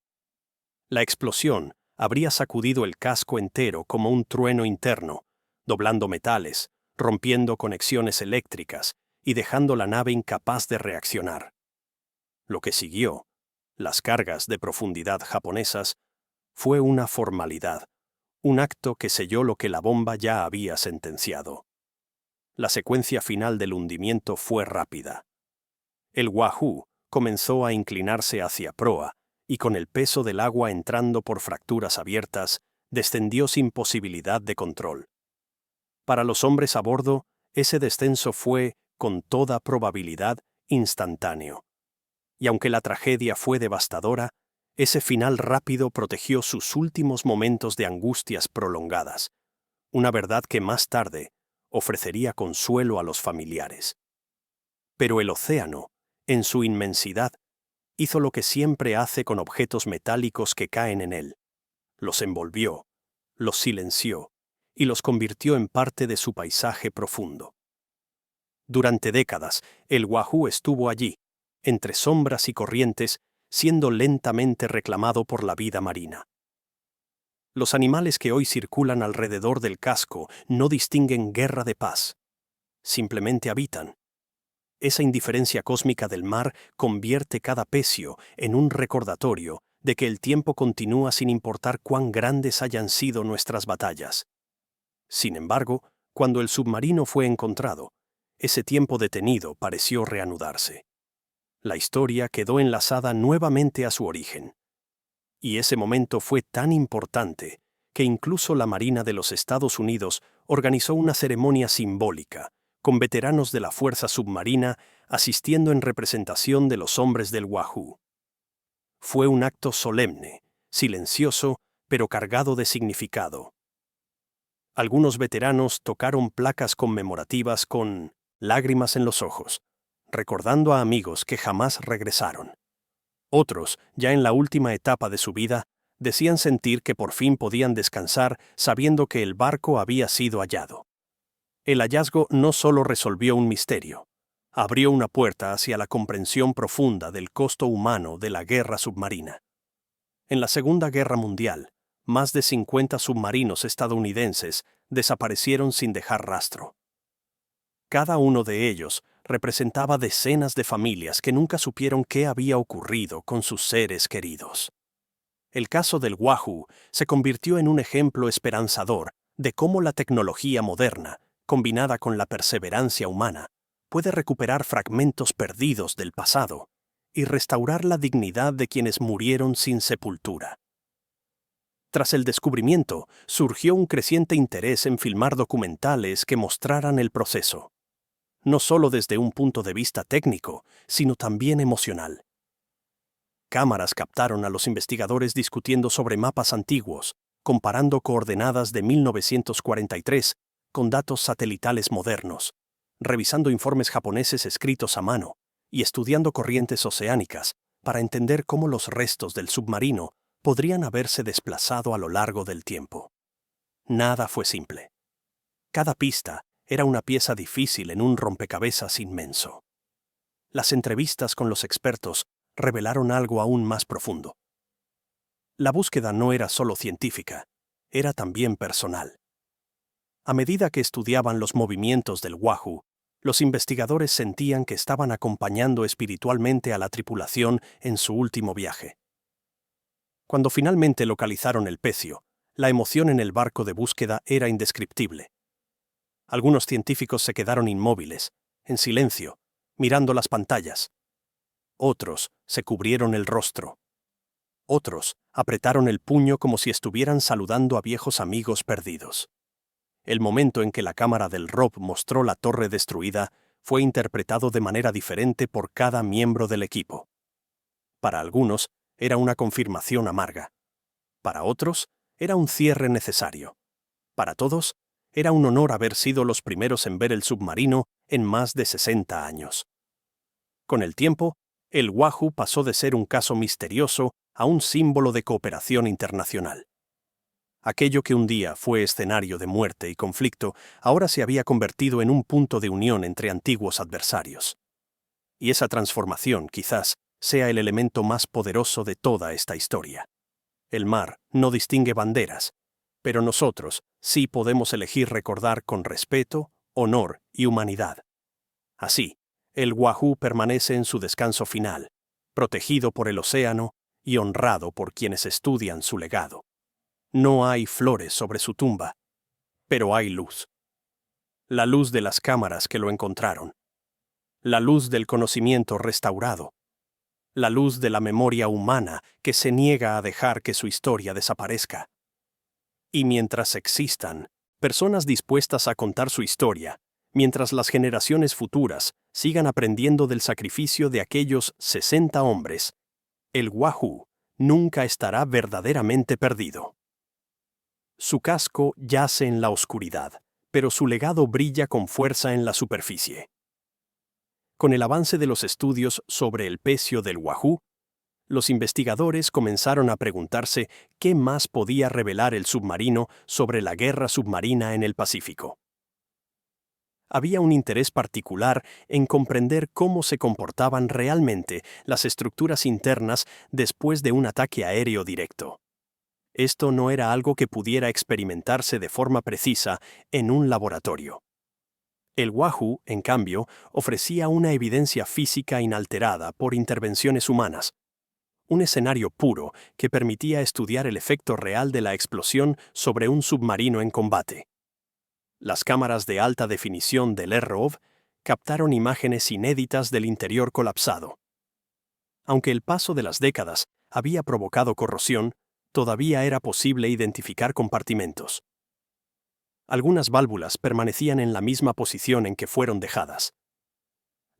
La explosión habría sacudido el casco entero como un trueno interno, doblando metales, rompiendo conexiones eléctricas y dejando la nave incapaz de reaccionar. Lo que siguió, las cargas de profundidad japonesas, fue una formalidad, un acto que selló lo que la bomba ya había sentenciado. La secuencia final del hundimiento fue rápida. El Wahoo comenzó a inclinarse hacia proa y con el peso del agua entrando por fracturas abiertas, descendió sin posibilidad de control. Para los hombres a bordo, ese descenso fue, con toda probabilidad, instantáneo. Y aunque la tragedia fue devastadora, ese final rápido protegió sus últimos momentos de angustias prolongadas, una verdad que más tarde ofrecería consuelo a los familiares. Pero el océano, en su inmensidad, hizo lo que siempre hace con objetos metálicos que caen en él. Los envolvió, los silenció y los convirtió en parte de su paisaje profundo. Durante décadas, el Wahoo estuvo allí, entre sombras y corrientes, siendo lentamente reclamado por la vida marina. Los animales que hoy circulan alrededor del casco no distinguen guerra de paz. Simplemente habitan. Esa indiferencia cósmica del mar convierte cada pecio en un recordatorio de que el tiempo continúa sin importar cuán grandes hayan sido nuestras batallas. Sin embargo, cuando el submarino fue encontrado, ese tiempo detenido pareció reanudarse. La historia quedó enlazada nuevamente a su origen. Y ese momento fue tan importante que incluso la Marina de los Estados Unidos organizó una ceremonia simbólica, con veteranos de la Fuerza Submarina asistiendo en representación de los hombres del Wahoo. Fue un acto solemne, silencioso, pero cargado de significado. Algunos veteranos tocaron placas conmemorativas con lágrimas en los ojos, recordando a amigos que jamás regresaron. Otros, ya en la última etapa de su vida, decían sentir que por fin podían descansar sabiendo que el barco había sido hallado. El hallazgo no solo resolvió un misterio, abrió una puerta hacia la comprensión profunda del costo humano de la guerra submarina. En la Segunda Guerra Mundial, más de 50 submarinos estadounidenses desaparecieron sin dejar rastro. Cada uno de ellos representaba decenas de familias que nunca supieron qué había ocurrido con sus seres queridos. El caso del Wahoo se convirtió en un ejemplo esperanzador de cómo la tecnología moderna, combinada con la perseverancia humana, puede recuperar fragmentos perdidos del pasado y restaurar la dignidad de quienes murieron sin sepultura. Tras el descubrimiento, surgió un creciente interés en filmar documentales que mostraran el proceso, no solo desde un punto de vista técnico, sino también emocional. Cámaras captaron a los investigadores discutiendo sobre mapas antiguos, comparando coordenadas de 1943 con datos satelitales modernos, revisando informes japoneses escritos a mano y estudiando corrientes oceánicas para entender cómo los restos del submarino podrían haberse desplazado a lo largo del tiempo. Nada fue simple. Cada pista era una pieza difícil en un rompecabezas inmenso. Las entrevistas con los expertos revelaron algo aún más profundo. La búsqueda no era solo científica, era también personal. A medida que estudiaban los movimientos del Wahoo, los investigadores sentían que estaban acompañando espiritualmente a la tripulación en su último viaje. Cuando finalmente localizaron el pecio, la emoción en el barco de búsqueda era indescriptible. Algunos científicos se quedaron inmóviles, en silencio, mirando las pantallas. Otros se cubrieron el rostro. Otros apretaron el puño como si estuvieran saludando a viejos amigos perdidos. El momento en que la cámara del ROV mostró la torre destruida fue interpretado de manera diferente por cada miembro del equipo. Para algunos, era una confirmación amarga. Para otros, era un cierre necesario. Para todos, era un honor haber sido los primeros en ver el submarino en más de 60 años. Con el tiempo, el Wahoo pasó de ser un caso misterioso a un símbolo de cooperación internacional. Aquello que un día fue escenario de muerte y conflicto, ahora se había convertido en un punto de unión entre antiguos adversarios. Y esa transformación, quizás, sea el elemento más poderoso de toda esta historia. El mar no distingue banderas, pero nosotros sí podemos elegir recordar con respeto, honor y humanidad. Así, el Wahoo permanece en su descanso final, protegido por el océano y honrado por quienes estudian su legado. No hay flores sobre su tumba, pero hay luz. La luz de las cámaras que lo encontraron. La luz del conocimiento restaurado. La luz de la memoria humana que se niega a dejar que su historia desaparezca. Y mientras existan personas dispuestas a contar su historia, mientras las generaciones futuras sigan aprendiendo del sacrificio de aquellos 60 hombres, el Wahoo nunca estará verdaderamente perdido. Su casco yace en la oscuridad, pero su legado brilla con fuerza en la superficie. Con el avance de los estudios sobre el pecio del Wahoo, los investigadores comenzaron a preguntarse qué más podía revelar el submarino sobre la guerra submarina en el Pacífico. Había un interés particular en comprender cómo se comportaban realmente las estructuras internas después de un ataque aéreo directo. Esto no era algo que pudiera experimentarse de forma precisa en un laboratorio. El Wahoo, en cambio, ofrecía una evidencia física inalterada por intervenciones humanas. Un escenario puro que permitía estudiar el efecto real de la explosión sobre un submarino en combate. Las cámaras de alta definición del ROV captaron imágenes inéditas del interior colapsado. Aunque el paso de las décadas había provocado corrosión, todavía era posible identificar compartimentos. Algunas válvulas permanecían en la misma posición en que fueron dejadas.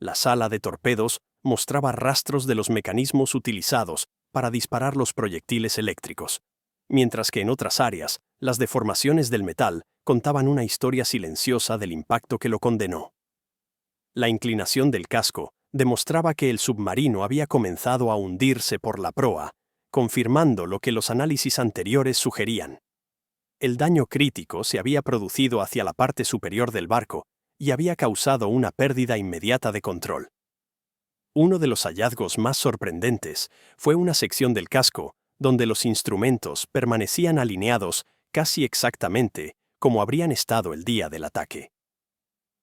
La sala de torpedos mostraba rastros de los mecanismos utilizados para disparar los proyectiles eléctricos, mientras que en otras áreas, las deformaciones del metal contaban una historia silenciosa del impacto que lo condenó. La inclinación del casco demostraba que el submarino había comenzado a hundirse por la proa, confirmando lo que los análisis anteriores sugerían. El daño crítico se había producido hacia la parte superior del barco y había causado una pérdida inmediata de control. Uno de los hallazgos más sorprendentes fue una sección del casco donde los instrumentos permanecían alineados casi exactamente como habrían estado el día del ataque.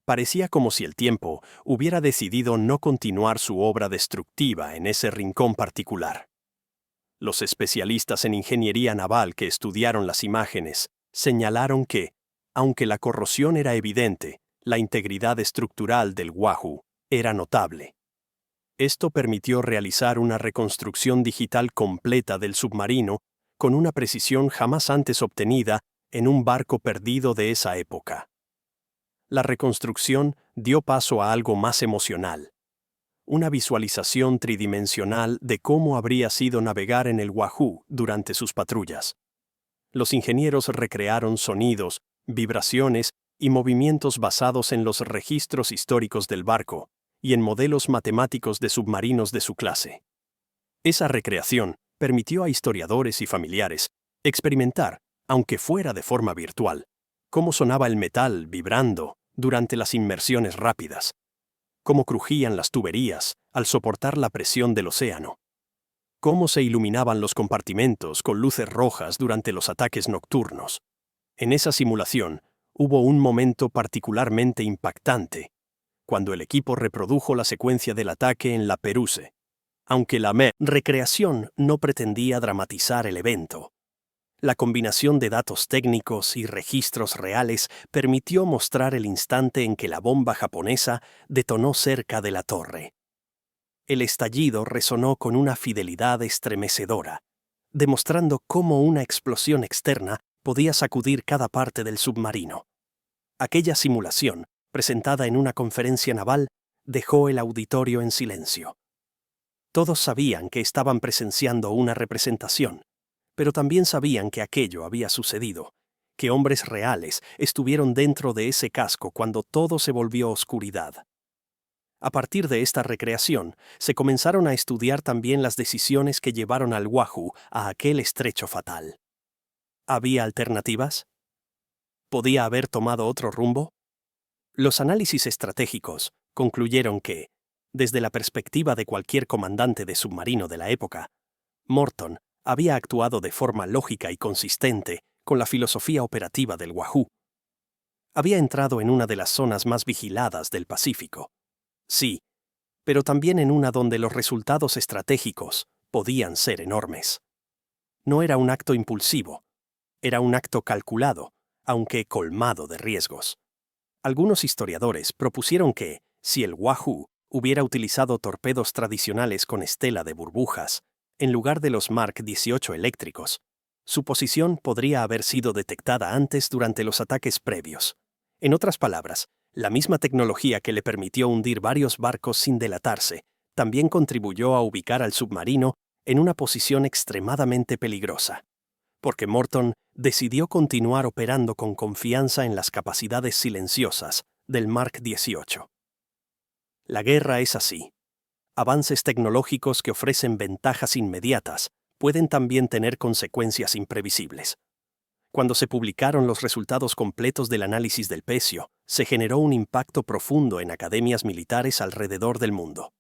Parecía como si el tiempo hubiera decidido no continuar su obra destructiva en ese rincón particular. Los especialistas en ingeniería naval que estudiaron las imágenes señalaron que, aunque la corrosión era evidente, la integridad estructural del Wahoo era notable. Esto permitió realizar una reconstrucción digital completa del submarino con una precisión jamás antes obtenida en un barco perdido de esa época. La reconstrucción dio paso a algo más emocional. Una visualización tridimensional de cómo habría sido navegar en el Wahoo durante sus patrullas. Los ingenieros recrearon sonidos, vibraciones y movimientos basados en los registros históricos del barco y en modelos matemáticos de submarinos de su clase. Esa recreación permitió a historiadores y familiares experimentar, aunque fuera de forma virtual, cómo sonaba el metal vibrando durante las inmersiones rápidas, cómo crujían las tuberías al soportar la presión del océano, cómo se iluminaban los compartimentos con luces rojas durante los ataques nocturnos. En esa simulación hubo un momento particularmente impactante, cuando el equipo reprodujo la secuencia del ataque en la Pérouse, aunque la recreación no pretendía dramatizar el evento. La combinación de datos técnicos y registros reales permitió mostrar el instante en que la bomba japonesa detonó cerca de la torre. El estallido resonó con una fidelidad estremecedora, demostrando cómo una explosión externa podía sacudir cada parte del submarino. Aquella simulación, presentada en una conferencia naval, dejó el auditorio en silencio. Todos sabían que estaban presenciando una representación, pero también sabían que aquello había sucedido, que hombres reales estuvieron dentro de ese casco cuando todo se volvió oscuridad. A partir de esta recreación, se comenzaron a estudiar también las decisiones que llevaron al Wahoo a aquel estrecho fatal. ¿Había alternativas? ¿Podía haber tomado otro rumbo? Los análisis estratégicos concluyeron que, desde la perspectiva de cualquier comandante de submarino de la época, Morton había actuado de forma lógica y consistente con la filosofía operativa del Wahoo. Había entrado en una de las zonas más vigiladas del Pacífico. Sí, pero también en una donde los resultados estratégicos podían ser enormes. No era un acto impulsivo, era un acto calculado, aunque colmado de riesgos. Algunos historiadores propusieron que, si el Wahoo hubiera utilizado torpedos tradicionales con estela de burbujas, en lugar de los Mark 18 eléctricos, su posición podría haber sido detectada antes durante los ataques previos. En otras palabras, la misma tecnología que le permitió hundir varios barcos sin delatarse, también contribuyó a ubicar al submarino en una posición extremadamente peligrosa, porque Morton decidió continuar operando con confianza en las capacidades silenciosas del Mark 18. La guerra es así. Avances tecnológicos que ofrecen ventajas inmediatas pueden también tener consecuencias imprevisibles. Cuando se publicaron los resultados completos del análisis del pecio, se generó un impacto profundo en academias militares alrededor del mundo.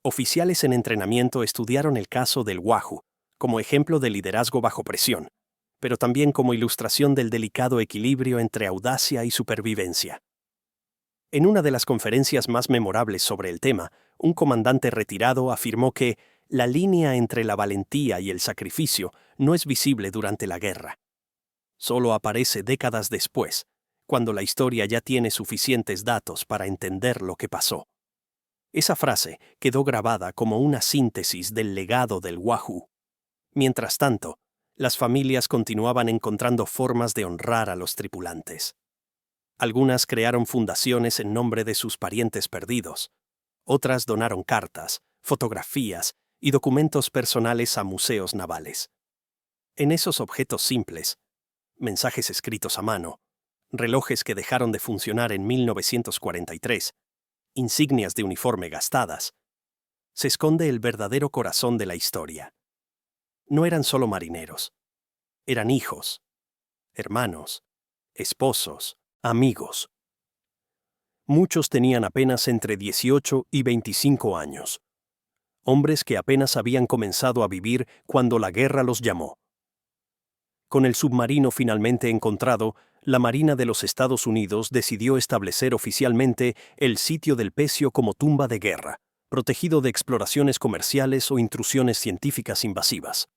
Oficiales en entrenamiento estudiaron el caso del Wahoo como ejemplo de liderazgo bajo presión, pero también como ilustración del delicado equilibrio entre audacia y supervivencia. En una de las conferencias más memorables sobre el tema, un comandante retirado afirmó que la línea entre la valentía y el sacrificio no es visible durante la guerra. Solo aparece décadas después, cuando la historia ya tiene suficientes datos para entender lo que pasó. Esa frase quedó grabada como una síntesis del legado del Wahoo. Mientras tanto, las familias continuaban encontrando formas de honrar a los tripulantes. Algunas crearon fundaciones en nombre de sus parientes perdidos. Otras donaron cartas, fotografías y documentos personales a museos navales. En esos objetos simples, mensajes escritos a mano, relojes que dejaron de funcionar en 1943, insignias de uniforme gastadas, se esconde el verdadero corazón de la historia. No eran solo marineros, eran hijos, hermanos, esposos, amigos. Muchos tenían apenas entre 18 y 25 años. Hombres que apenas habían comenzado a vivir cuando la guerra los llamó. Con el submarino finalmente encontrado, la Marina de los Estados Unidos decidió establecer oficialmente el sitio del Pecio como tumba de guerra, protegido de exploraciones comerciales o intrusiones científicas invasivas.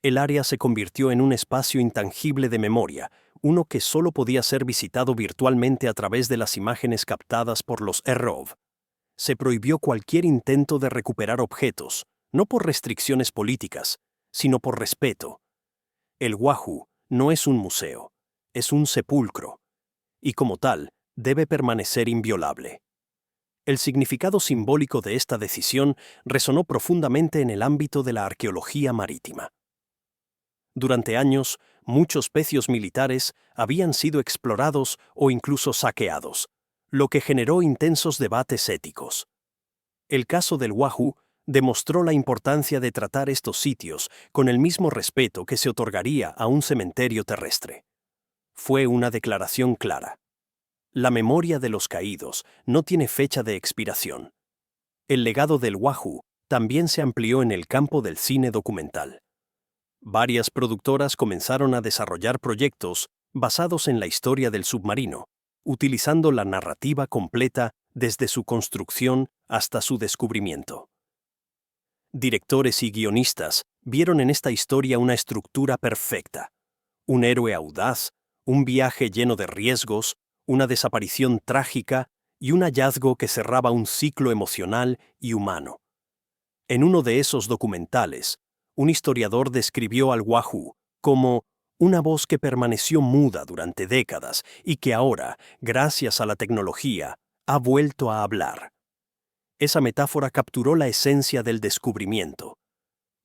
El área se convirtió en un espacio intangible de memoria, uno que solo podía ser visitado virtualmente a través de las imágenes captadas por los ROV. Se prohibió cualquier intento de recuperar objetos, no por restricciones políticas, sino por respeto. El Wahoo no es un museo, es un sepulcro, y como tal, debe permanecer inviolable. El significado simbólico de esta decisión resonó profundamente en el ámbito de la arqueología marítima. Durante años, muchos pecios militares habían sido explorados o incluso saqueados, lo que generó intensos debates éticos. El caso del Wahoo demostró la importancia de tratar estos sitios con el mismo respeto que se otorgaría a un cementerio terrestre. Fue una declaración clara. La memoria de los caídos no tiene fecha de expiración. El legado del Wahoo también se amplió en el campo del cine documental. Varias productoras comenzaron a desarrollar proyectos basados en la historia del submarino, utilizando la narrativa completa desde su construcción hasta su descubrimiento. Directores y guionistas vieron en esta historia una estructura perfecta. Un héroe audaz, un viaje lleno de riesgos, una desaparición trágica y un hallazgo que cerraba un ciclo emocional y humano. En uno de esos documentales, un historiador describió al Wahoo como una voz que permaneció muda durante décadas y que ahora, gracias a la tecnología, ha vuelto a hablar. Esa metáfora capturó la esencia del descubrimiento.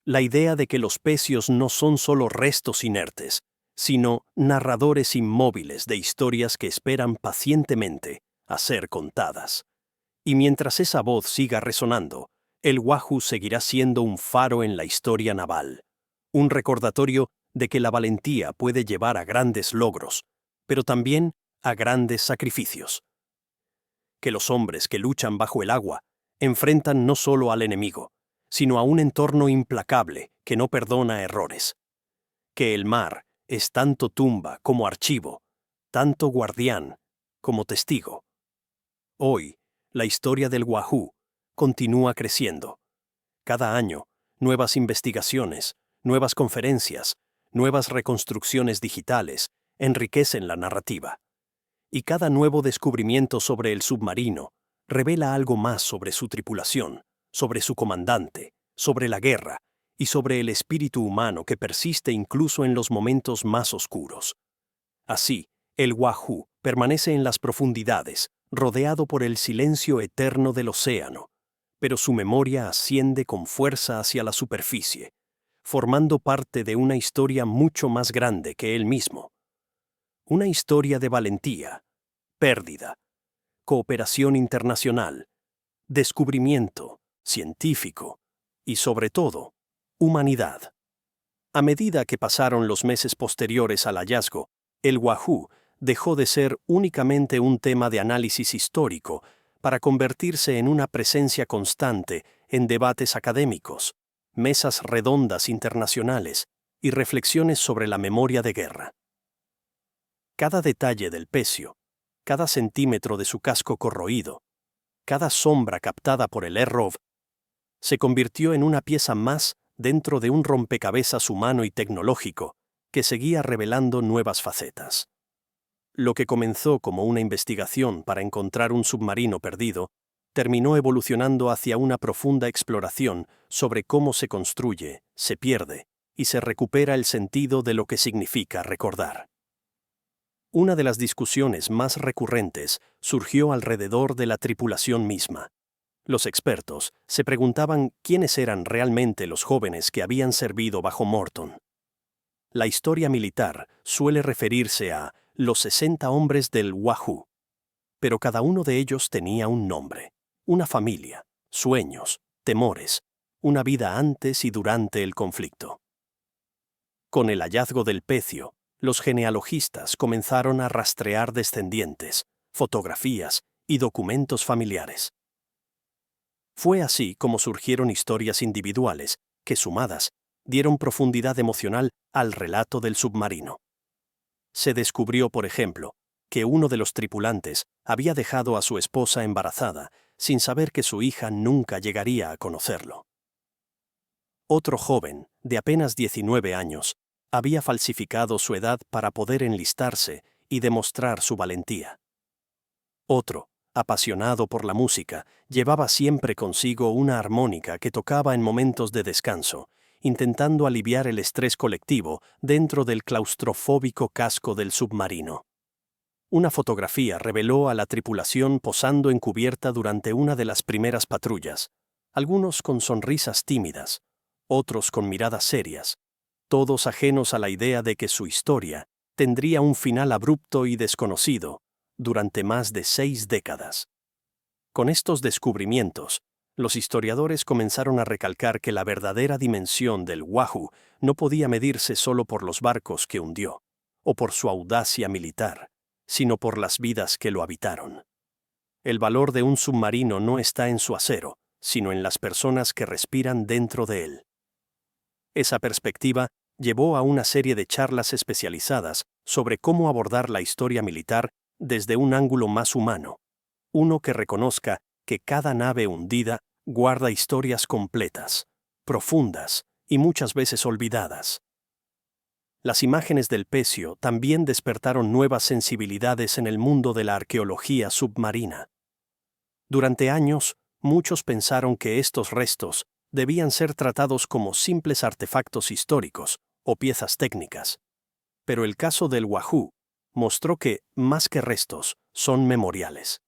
La idea de que los pecios no son solo restos inertes, sino narradores inmóviles de historias que esperan pacientemente a ser contadas. Y mientras esa voz siga resonando, el Wahoo seguirá siendo un faro en la historia naval, un recordatorio de que la valentía puede llevar a grandes logros, pero también a grandes sacrificios. Que los hombres que luchan bajo el agua enfrentan no solo al enemigo, sino a un entorno implacable que no perdona errores. Que el mar es tanto tumba como archivo, tanto guardián como testigo. Hoy, la historia del Wahoo continúa creciendo. Cada año, nuevas investigaciones, nuevas conferencias, nuevas reconstrucciones digitales enriquecen la narrativa. Y cada nuevo descubrimiento sobre el submarino revela algo más sobre su tripulación, sobre su comandante, sobre la guerra y sobre el espíritu humano que persiste incluso en los momentos más oscuros. Así, el Wahoo permanece en las profundidades, rodeado por el silencio eterno del océano, pero su memoria asciende con fuerza hacia la superficie, formando parte de una historia mucho más grande que él mismo. Una historia de valentía, pérdida, cooperación internacional, descubrimiento científico y, sobre todo, humanidad. A medida que pasaron los meses posteriores al hallazgo, el Wahoo dejó de ser únicamente un tema de análisis histórico para convertirse en una presencia constante en debates académicos, mesas redondas internacionales y reflexiones sobre la memoria de guerra. Cada detalle del pecio, cada centímetro de su casco corroído, cada sombra captada por el ROV, se convirtió en una pieza más dentro de un rompecabezas humano y tecnológico que seguía revelando nuevas facetas. Lo que comenzó como una investigación para encontrar un submarino perdido, terminó evolucionando hacia una profunda exploración sobre cómo se construye, se pierde y se recupera el sentido de lo que significa recordar. Una de las discusiones más recurrentes surgió alrededor de la tripulación misma. Los expertos se preguntaban quiénes eran realmente los jóvenes que habían servido bajo Morton. La historia militar suele referirse a los 60 hombres del Wahoo, pero cada uno de ellos tenía un nombre, una familia, sueños, temores, una vida antes y durante el conflicto. Con el hallazgo del pecio, los genealogistas comenzaron a rastrear descendientes, fotografías y documentos familiares. Fue así como surgieron historias individuales que, sumadas, dieron profundidad emocional al relato del submarino. Se descubrió, por ejemplo, que uno de los tripulantes había dejado a su esposa embarazada sin saber que su hija nunca llegaría a conocerlo. Otro joven, de apenas 19 años, había falsificado su edad para poder enlistarse y demostrar su valentía. Otro, apasionado por la música, llevaba siempre consigo una armónica que tocaba en momentos de descanso, intentando aliviar el estrés colectivo dentro del claustrofóbico casco del submarino. Una fotografía reveló a la tripulación posando en cubierta durante una de las primeras patrullas, algunos con sonrisas tímidas, otros con miradas serias, todos ajenos a la idea de que su historia tendría un final abrupto y desconocido durante más de 6 décadas. Con estos descubrimientos, los historiadores comenzaron a recalcar que la verdadera dimensión del Wahoo no podía medirse solo por los barcos que hundió, o por su audacia militar, sino por las vidas que lo habitaron. El valor de un submarino no está en su acero, sino en las personas que respiran dentro de él. Esa perspectiva llevó a una serie de charlas especializadas sobre cómo abordar la historia militar desde un ángulo más humano, uno que reconozca que cada nave hundida guarda historias completas, profundas y muchas veces olvidadas. Las imágenes del pecio también despertaron nuevas sensibilidades en el mundo de la arqueología submarina. Durante años, muchos pensaron que estos restos debían ser tratados como simples artefactos históricos o piezas técnicas. Pero el caso del Wahoo mostró que, más que restos, son memoriales.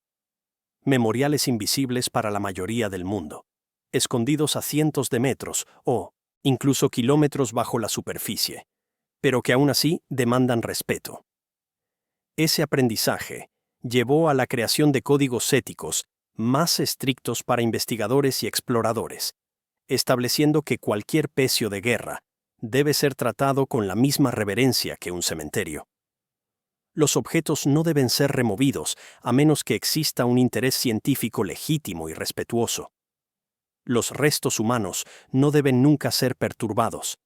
Memoriales invisibles para la mayoría del mundo, escondidos a cientos de metros o, incluso kilómetros bajo la superficie, pero que aún así demandan respeto. Ese aprendizaje llevó a la creación de códigos éticos más estrictos para investigadores y exploradores, estableciendo que cualquier pecio de guerra debe ser tratado con la misma reverencia que un cementerio. Los objetos no deben ser removidos a menos que exista un interés científico legítimo y respetuoso. Los restos humanos no deben nunca ser perturbados.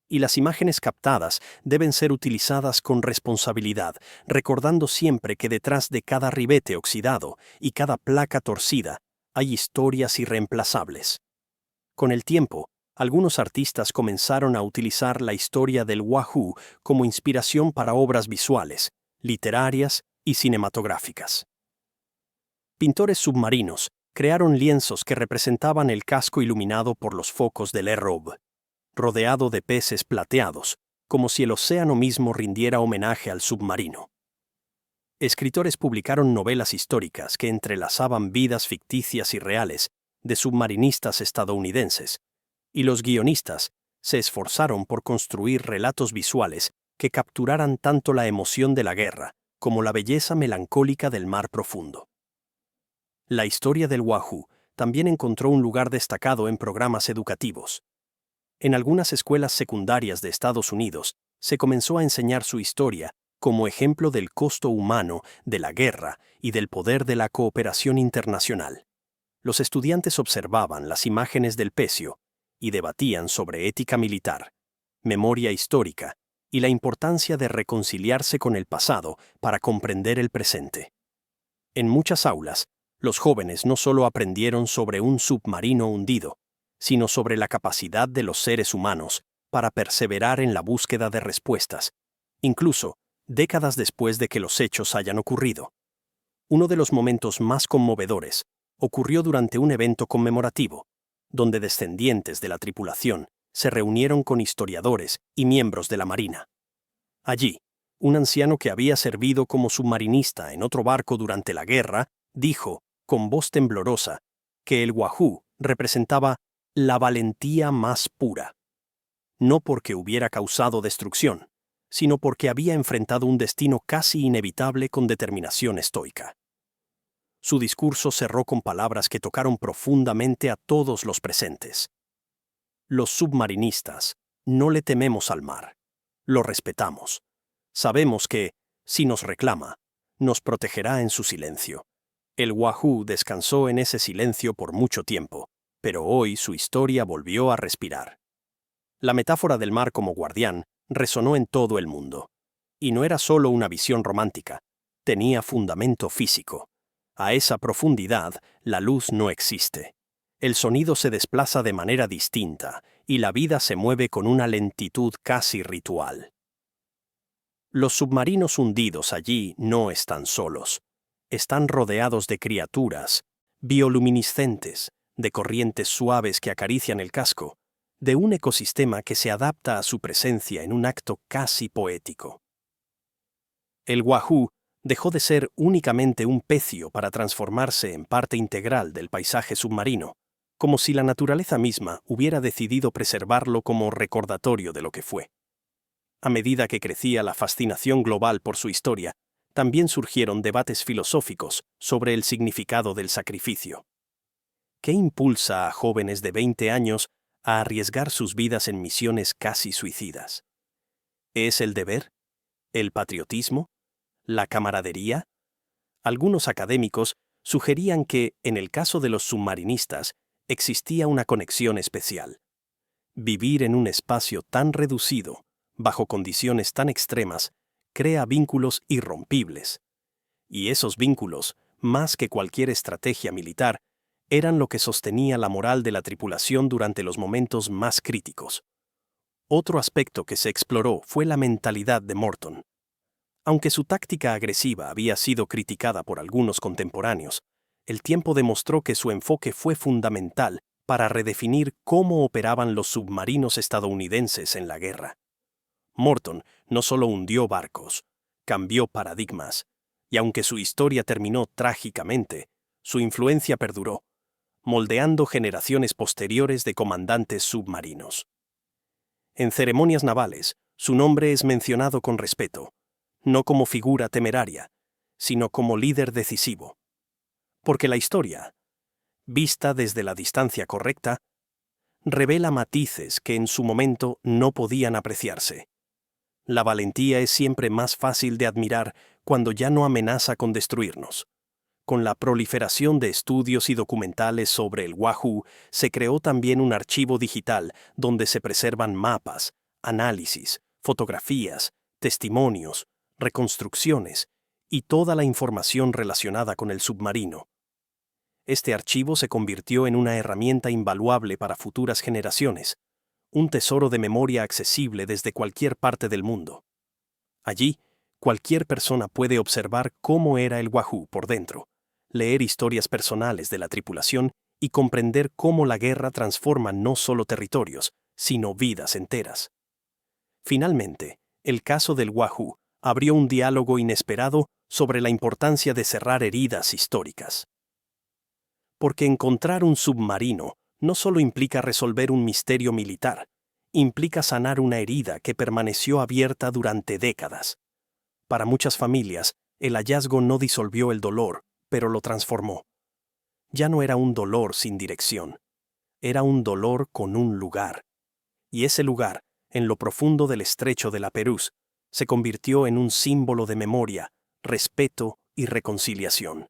Y las imágenes captadas deben ser utilizadas con responsabilidad, recordando siempre que detrás de cada ribete oxidado y cada placa torcida hay historias irreemplazables. Con el tiempo, algunos artistas comenzaron a utilizar la historia del Wahoo como inspiración para obras visuales, literarias y cinematográficas. Pintores submarinos crearon lienzos que representaban el casco iluminado por los focos del ROV, rodeado de peces plateados, como si el océano mismo rindiera homenaje al submarino. Escritores publicaron novelas históricas que entrelazaban vidas ficticias y reales de submarinistas estadounidenses, y los guionistas se esforzaron por construir relatos visuales que capturaran tanto la emoción de la guerra como la belleza melancólica del mar profundo. La historia del Wahoo también encontró un lugar destacado en programas educativos. En algunas escuelas secundarias de Estados Unidos se comenzó a enseñar su historia como ejemplo del costo humano de la guerra y del poder de la cooperación internacional. Los estudiantes observaban las imágenes del pecio y debatían sobre ética militar, memoria histórica y la importancia de reconciliarse con el pasado para comprender el presente. En muchas aulas, los jóvenes no solo aprendieron sobre un submarino hundido, sino sobre la capacidad de los seres humanos para perseverar en la búsqueda de respuestas, incluso décadas después de que los hechos hayan ocurrido. Uno de los momentos más conmovedores ocurrió durante un evento conmemorativo, donde descendientes de la tripulación se reunieron con historiadores y miembros de la Marina. Allí, un anciano que había servido como submarinista en otro barco durante la guerra dijo, con voz temblorosa, que el Wahoo representaba la valentía más pura. No porque hubiera causado destrucción, sino porque había enfrentado un destino casi inevitable con determinación estoica. Su discurso cerró con palabras que tocaron profundamente a todos los presentes. Los submarinistas no le tememos al mar, lo respetamos. Sabemos que, si nos reclama, nos protegerá en su silencio. El Wahoo descansó en ese silencio por mucho tiempo, pero hoy su historia volvió a respirar. La metáfora del mar como guardián resonó en todo el mundo. Y no era solo una visión romántica, tenía fundamento físico. A esa profundidad, la luz no existe. El sonido se desplaza de manera distinta y la vida se mueve con una lentitud casi ritual. Los submarinos hundidos allí no están solos. Están rodeados de criaturas bioluminiscentes, de corrientes suaves que acarician el casco, de un ecosistema que se adapta a su presencia en un acto casi poético. El Wahoo dejó de ser únicamente un pecio para transformarse en parte integral del paisaje submarino, como si la naturaleza misma hubiera decidido preservarlo como recordatorio de lo que fue. A medida que crecía la fascinación global por su historia, también surgieron debates filosóficos sobre el significado del sacrificio. ¿Qué impulsa a jóvenes de 20 años a arriesgar sus vidas en misiones casi suicidas? ¿Es el deber? ¿El patriotismo? ¿La camaradería? Algunos académicos sugerían que, en el caso de los submarinistas, existía una conexión especial. Vivir en un espacio tan reducido, bajo condiciones tan extremas, crea vínculos irrompibles. Y esos vínculos, más que cualquier estrategia militar, eran lo que sostenía la moral de la tripulación durante los momentos más críticos. Otro aspecto que se exploró fue la mentalidad de Morton. Aunque su táctica agresiva había sido criticada por algunos contemporáneos, el tiempo demostró que su enfoque fue fundamental para redefinir cómo operaban los submarinos estadounidenses en la guerra. Morton no solo hundió barcos, cambió paradigmas, y aunque su historia terminó trágicamente, su influencia perduró, moldeando generaciones posteriores de comandantes submarinos. En ceremonias navales, su nombre es mencionado con respeto, no como figura temeraria, sino como líder decisivo. Porque la historia, vista desde la distancia correcta, revela matices que en su momento no podían apreciarse. La valentía es siempre más fácil de admirar cuando ya no amenaza con destruirnos. Con la proliferación de estudios y documentales sobre el Wahoo, se creó también un archivo digital donde se preservan mapas, análisis, fotografías, testimonios, reconstrucciones y toda la información relacionada con el submarino. Este archivo se convirtió en una herramienta invaluable para futuras generaciones, un tesoro de memoria accesible desde cualquier parte del mundo. Allí, cualquier persona puede observar cómo era el Wahoo por dentro, leer historias personales de la tripulación y comprender cómo la guerra transforma no solo territorios, sino vidas enteras. Finalmente, el caso del Wahoo abrió un diálogo inesperado sobre la importancia de cerrar heridas históricas. Porque encontrar un submarino no solo implica resolver un misterio militar, implica sanar una herida que permaneció abierta durante décadas. Para muchas familias, el hallazgo no disolvió el dolor, pero lo transformó. Ya no era un dolor sin dirección, era un dolor con un lugar. Y ese lugar, en lo profundo del estrecho de la Pérouse, se convirtió en un símbolo de memoria, respeto y reconciliación.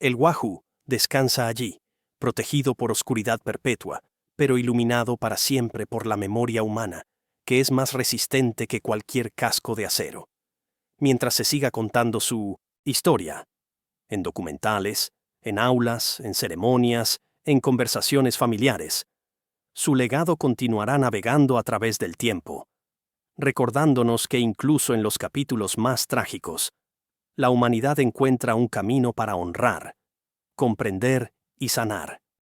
El Wahoo descansa allí, protegido por oscuridad perpetua, pero iluminado para siempre por la memoria humana, que es más resistente que cualquier casco de acero. Mientras se siga contando su historia, en documentales, en aulas, en ceremonias, en conversaciones familiares. Su legado continuará navegando a través del tiempo, recordándonos que incluso en los capítulos más trágicos, la humanidad encuentra un camino para honrar, comprender y sanar.